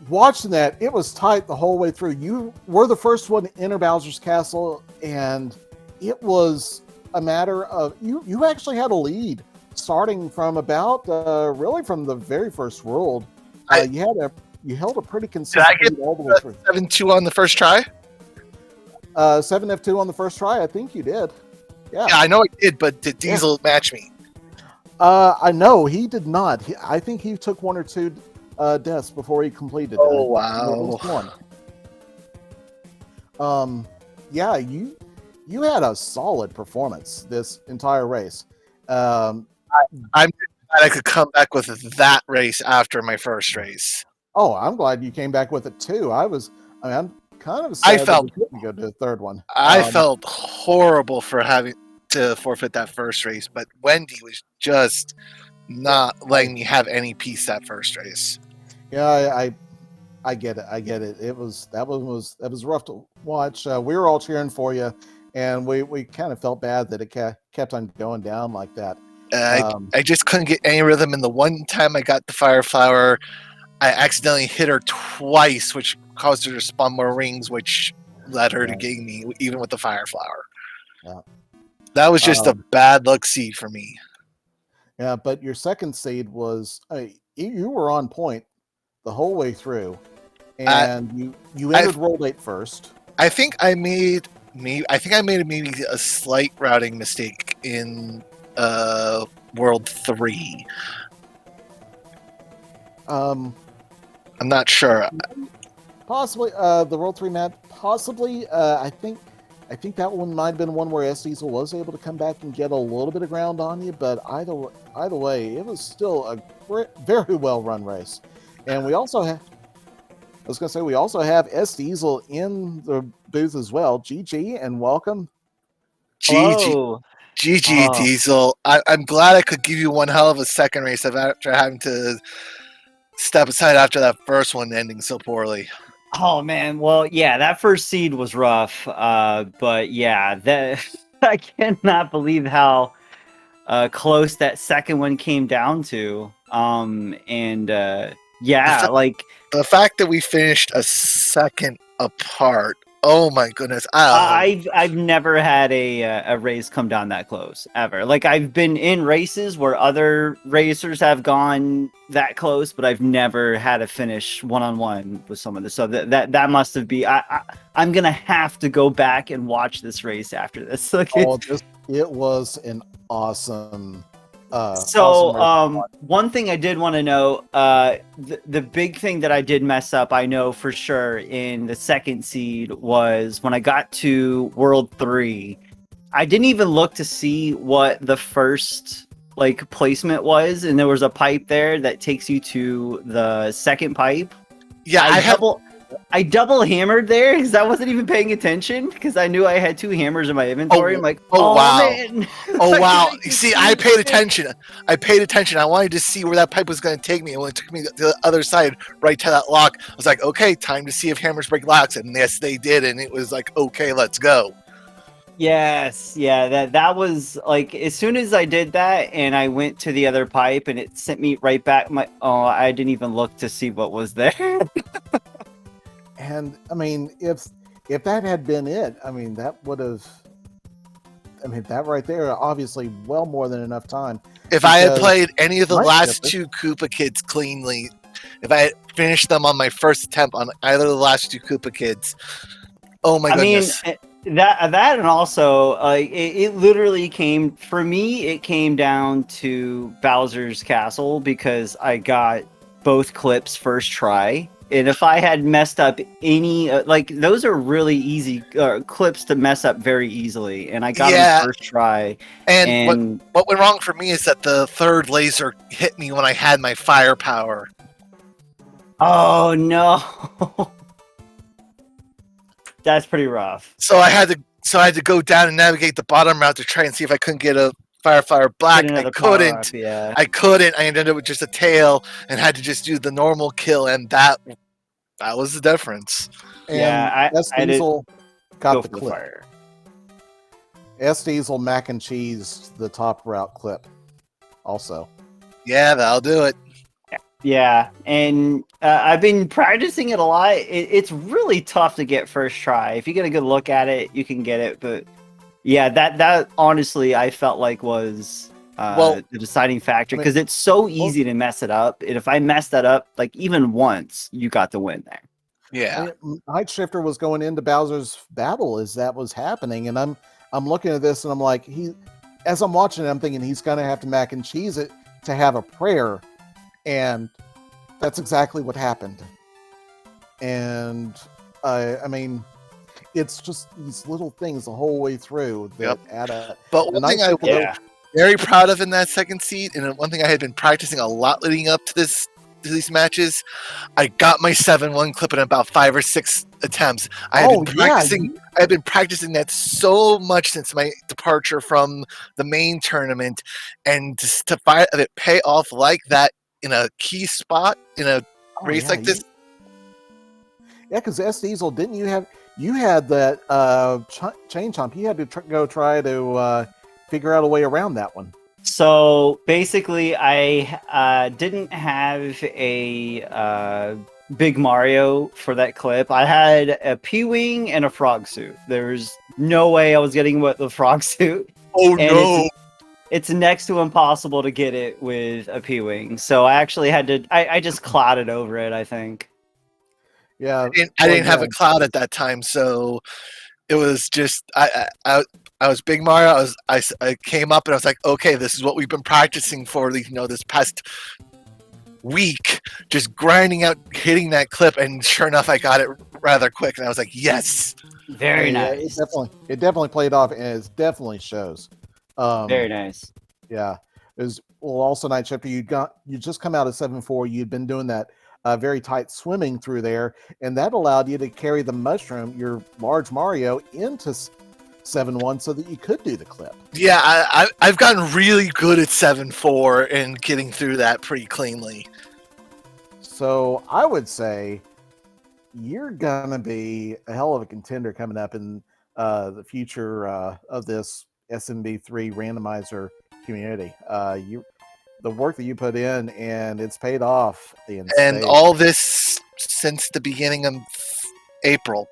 watching that, it was tight the whole way through. You were the first one to enter Bowser's Castle, and it was a matter of you actually had a lead starting from about really from the very first world. You held a pretty consistent lead all the way through. 7-2 on the first try? 7F2 on the first try, I think you did. Yeah, I know I did, but did Diesel match me? I know he did not. I think he took one or two deaths before he completed. Oh wow! One. Yeah, you had a solid performance this entire race. I'm glad I could come back with that race after my first race. Oh, I'm glad you came back with it too. I'm kind of sad that we couldn't go to the third one. I felt horrible for having to forfeit that first race, but Wendy was just not letting me have any peace that first race. Yeah, I get it. That was rough to watch. We were all cheering for you, and we kind of felt bad that it kept on going down like that. I just couldn't get any rhythm. And the one time I got the fire flower, I accidentally hit her twice, which caused her to spawn more rings, which led her to getting me, even with the fire flower. Yeah. That was just a bad luck seed for me. Yeah, but your second seed was you were on point the whole way through, and you entered World 8 first. I think I made maybe a slight routing mistake in World 3. I'm not sure. Possibly the World 3 map. Possibly, I think that one might have been one where SDiezal was able to come back and get a little bit of ground on you. But either way, it was still a very well run race. And we also have, we also have SDiezal in the booth as well. GG and welcome. GG Diesel. I'm glad I could give you one hell of a second race after having to step aside after that first one ending so poorly. Oh man, well yeah, that first seed was rough, but yeah, that I cannot believe how close that second one came down to. Yeah, like the fact that we finished a second apart. Oh my goodness! I've never had a race come down that close ever. Like I've been in races where other racers have gone that close, but I've never had a finish one-on-one with someone. So that must have been. I'm gonna have to go back and watch this race after this. It was an awesome awesome race. One thing I did want to know, the big thing that I did mess up, I know for sure, in the second seed was when I got to World 3, I didn't even look to see what the first like placement was, and there was a pipe there that takes you to the second pipe. Yeah, I double hammered there because I wasn't even paying attention because I knew I had 2 hammers in my inventory. I'm like, wow. man. Oh wow! You see, I paid attention. I wanted to see where that pipe was going to take me, and when it took me to the other side, right to that lock, I was like, okay, time to see if hammers break locks, and yes, they did, and it was like, okay, let's go. Yes, yeah, that was like as soon as I did that and I went to the other pipe and it sent me right back. I didn't even look to see what was there. And I mean, if that had been it, I mean, that would have. I mean, that right there, obviously, well more than enough time. If I had played any of the last Nightshifter 2 Koopa Kids cleanly, if I had finished them on my first attempt on either of the last 2 Koopa Kids, oh my goodness. I mean, that and also, it literally came, for me, it came down to Bowser's Castle because I got both clips first try. And if I had messed up any, like, those are really easy clips to mess up very easily. And I got them first try. And what went wrong for me is that the third laser hit me when I had my firepower. Oh, no. That's pretty rough. So I had to go down and navigate the bottom route to try and see if I couldn't get a Fireflower Black. I couldn't. I couldn't. I ended up with just a tail and had to just do the normal kill, and that was the difference. And yeah, SDiezal got the clip. Fire. SDiezal mac and cheese the top route clip. Also. Yeah, that'll do it. Yeah, and I've been practicing it a lot. It's really tough to get first try. If you get a good look at it, you can get it. But yeah, that honestly, I felt like was the deciding factor because it's so easy to mess it up. And if I messed that up, like even once, you got the win there. Yeah, Nightshifter was going into Bowser's battle as that was happening, and I'm looking at this and I'm like, as I'm watching it, I'm thinking he's gonna have to mac and cheese it to have a prayer. And that's exactly what happened. And I mean, it's just these little things the whole way through that add up. But one thing I was very proud of in that second seed, and one thing I had been practicing a lot leading up to these matches, I got my 7-1 clip in about 5 or 6 attempts. I had been practicing that so much since my departure from the main tournament, and just to find it pay off like that in a key spot in a race like this. Yeah, because SDiezal, didn't you had that chain chomp? You had to go try to figure out a way around that one. So basically, I didn't have a Big Mario for that clip. I had a P-Wing and a frog suit. There's no way I was getting with the frog suit. Oh, no. It's next to impossible to get it with a P-Wing. So I actually had to... I just clouded over it, I think. Yeah. I didn't have a cloud at that time, so it was just... I was Big Mario. I came up and I was like, okay, this is what we've been practicing for, this past week, just grinding out, hitting that clip, and sure enough, I got it rather quick, and I was like, yes. Very nice. It definitely played off, and it definitely shows. Very nice. Yeah. It was also Nightshifter. You just come out of 7-4. You'd been doing that very tight swimming through there, and that allowed you to carry the mushroom, your large Mario, into 7-1 so that you could do the clip. Yeah, I've gotten really good at 7-4 and getting through that pretty cleanly. So I would say you're gonna be a hell of a contender coming up in the future of this SMB3 randomizer community. The work that you put in, and it's paid off. And all this since the beginning of April.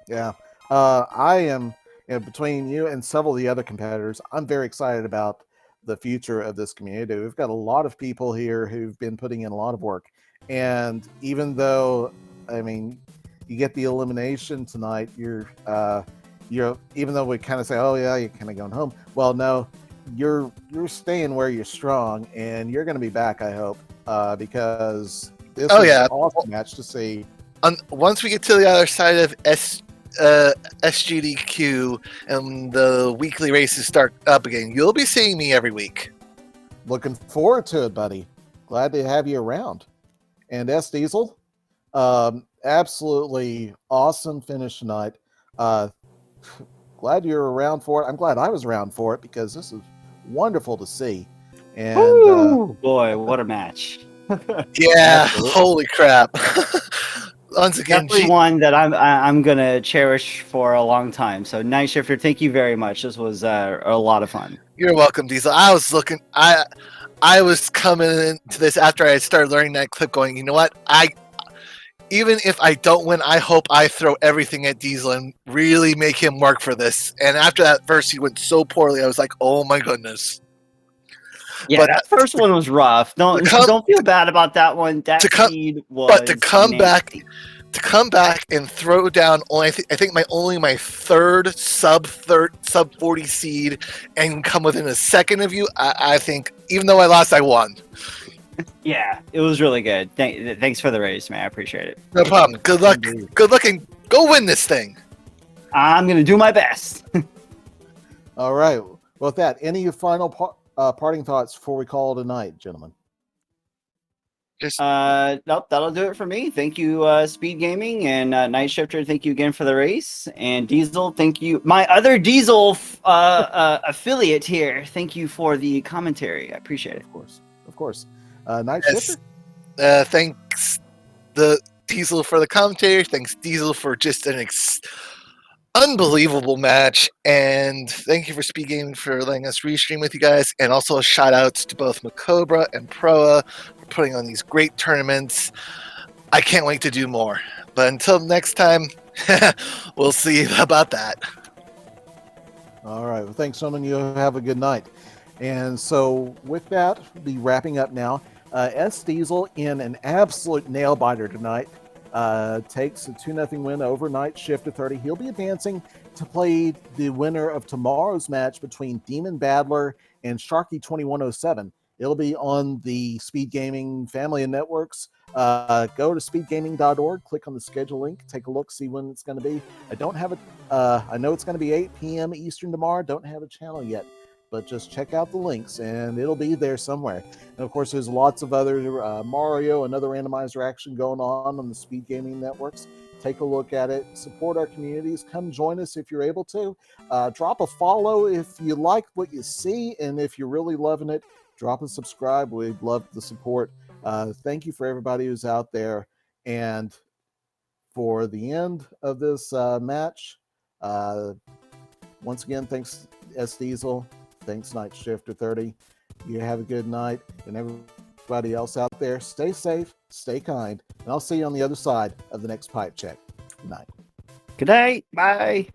Yeah, I am. Between you and several of the other competitors, I'm very excited about the future of this community. We've got a lot of people here who've been putting in a lot of work, and even though, I mean, you get the elimination tonight, you're even though we kind of say, oh yeah, you're kind of going home. Well, no, you're staying where you're strong, and you're going to be back. I hope, because this was an awesome match to see. Once we get to the other side of SGDQ and the weekly races start up again, you'll be seeing me every week. Looking forward to it, buddy. Glad to have you around. And SDiezal, absolutely awesome finish tonight. Glad you're around for it. I'm glad I was around for it because this is wonderful to see. And boy, what a match! Yeah, holy crap! Once again, definitely one that I'm gonna cherish for a long time. So, Nightshifter, thank you very much. This was a lot of fun. You're welcome, Diesel. I was coming into this after I started learning that clip, going, you know what? Even if I don't win, I hope I throw everything at Diesel and really make him work for this. And after that verse, he went so poorly. I was like, oh my goodness. Yeah, but that first one was rough. Don't feel bad about that one. That speed was. But to come back and throw down only I think my third sub 40 seed and come within a second of you, I think even though I lost, I won. Yeah, it was really good. Thanks for the raise, man. I appreciate it. No problem. Good luck. Good luck, and go win this thing. I'm gonna do my best. All right. Well, with that, any final parting thoughts before we call it a night, gentlemen? Nope, that'll do it for me. Thank you, SpeedGaming and Nightshifter. Thank you again for the race, and Diesel. Thank you, my other Diesel affiliate here. Thank you for the commentary. I appreciate it. Of course. Nightshifter. Thanks, the Diesel for the commentary. Thanks, Diesel, for just an unbelievable match, and thank you for SpeedGaming for letting us restream with you guys. And also shout outs to both Macobra and Proa for putting on these great tournaments. I can't wait to do more. But until next time, we'll see about that. All right. Well, thanks, gentlemen. You have a good night. And so with that, we'll be wrapping up now. SDiezal in an absolute nail biter tonight. Takes a 2-0 win over Nightshifter30. He'll be advancing to play the winner of tomorrow's match between Demon Battler and Sharky2107. It'll be on the SpeedGaming family of networks. Go to speedgaming.org, click on the schedule link, take a look, see when it's going to be. I don't have it. I know it's going to be 8 p.m. Eastern tomorrow. Don't have a channel yet, but just check out the links and it'll be there somewhere. And of course, there's lots of other Mario and other randomizer action going on the SpeedGaming networks. Take a look at it. Support our communities. Come join us if you're able to. Drop a follow if you like what you see, and if you're really loving it, drop a subscribe. We'd love the support. Thank you for everybody who's out there. And for the end of this match, once again, thanks SDiezal. Thanks, Nightshifter30. You have a good night. And everybody else out there, stay safe, stay kind. And I'll see you on the other side of the next pipe check. Good night. Good night. Bye.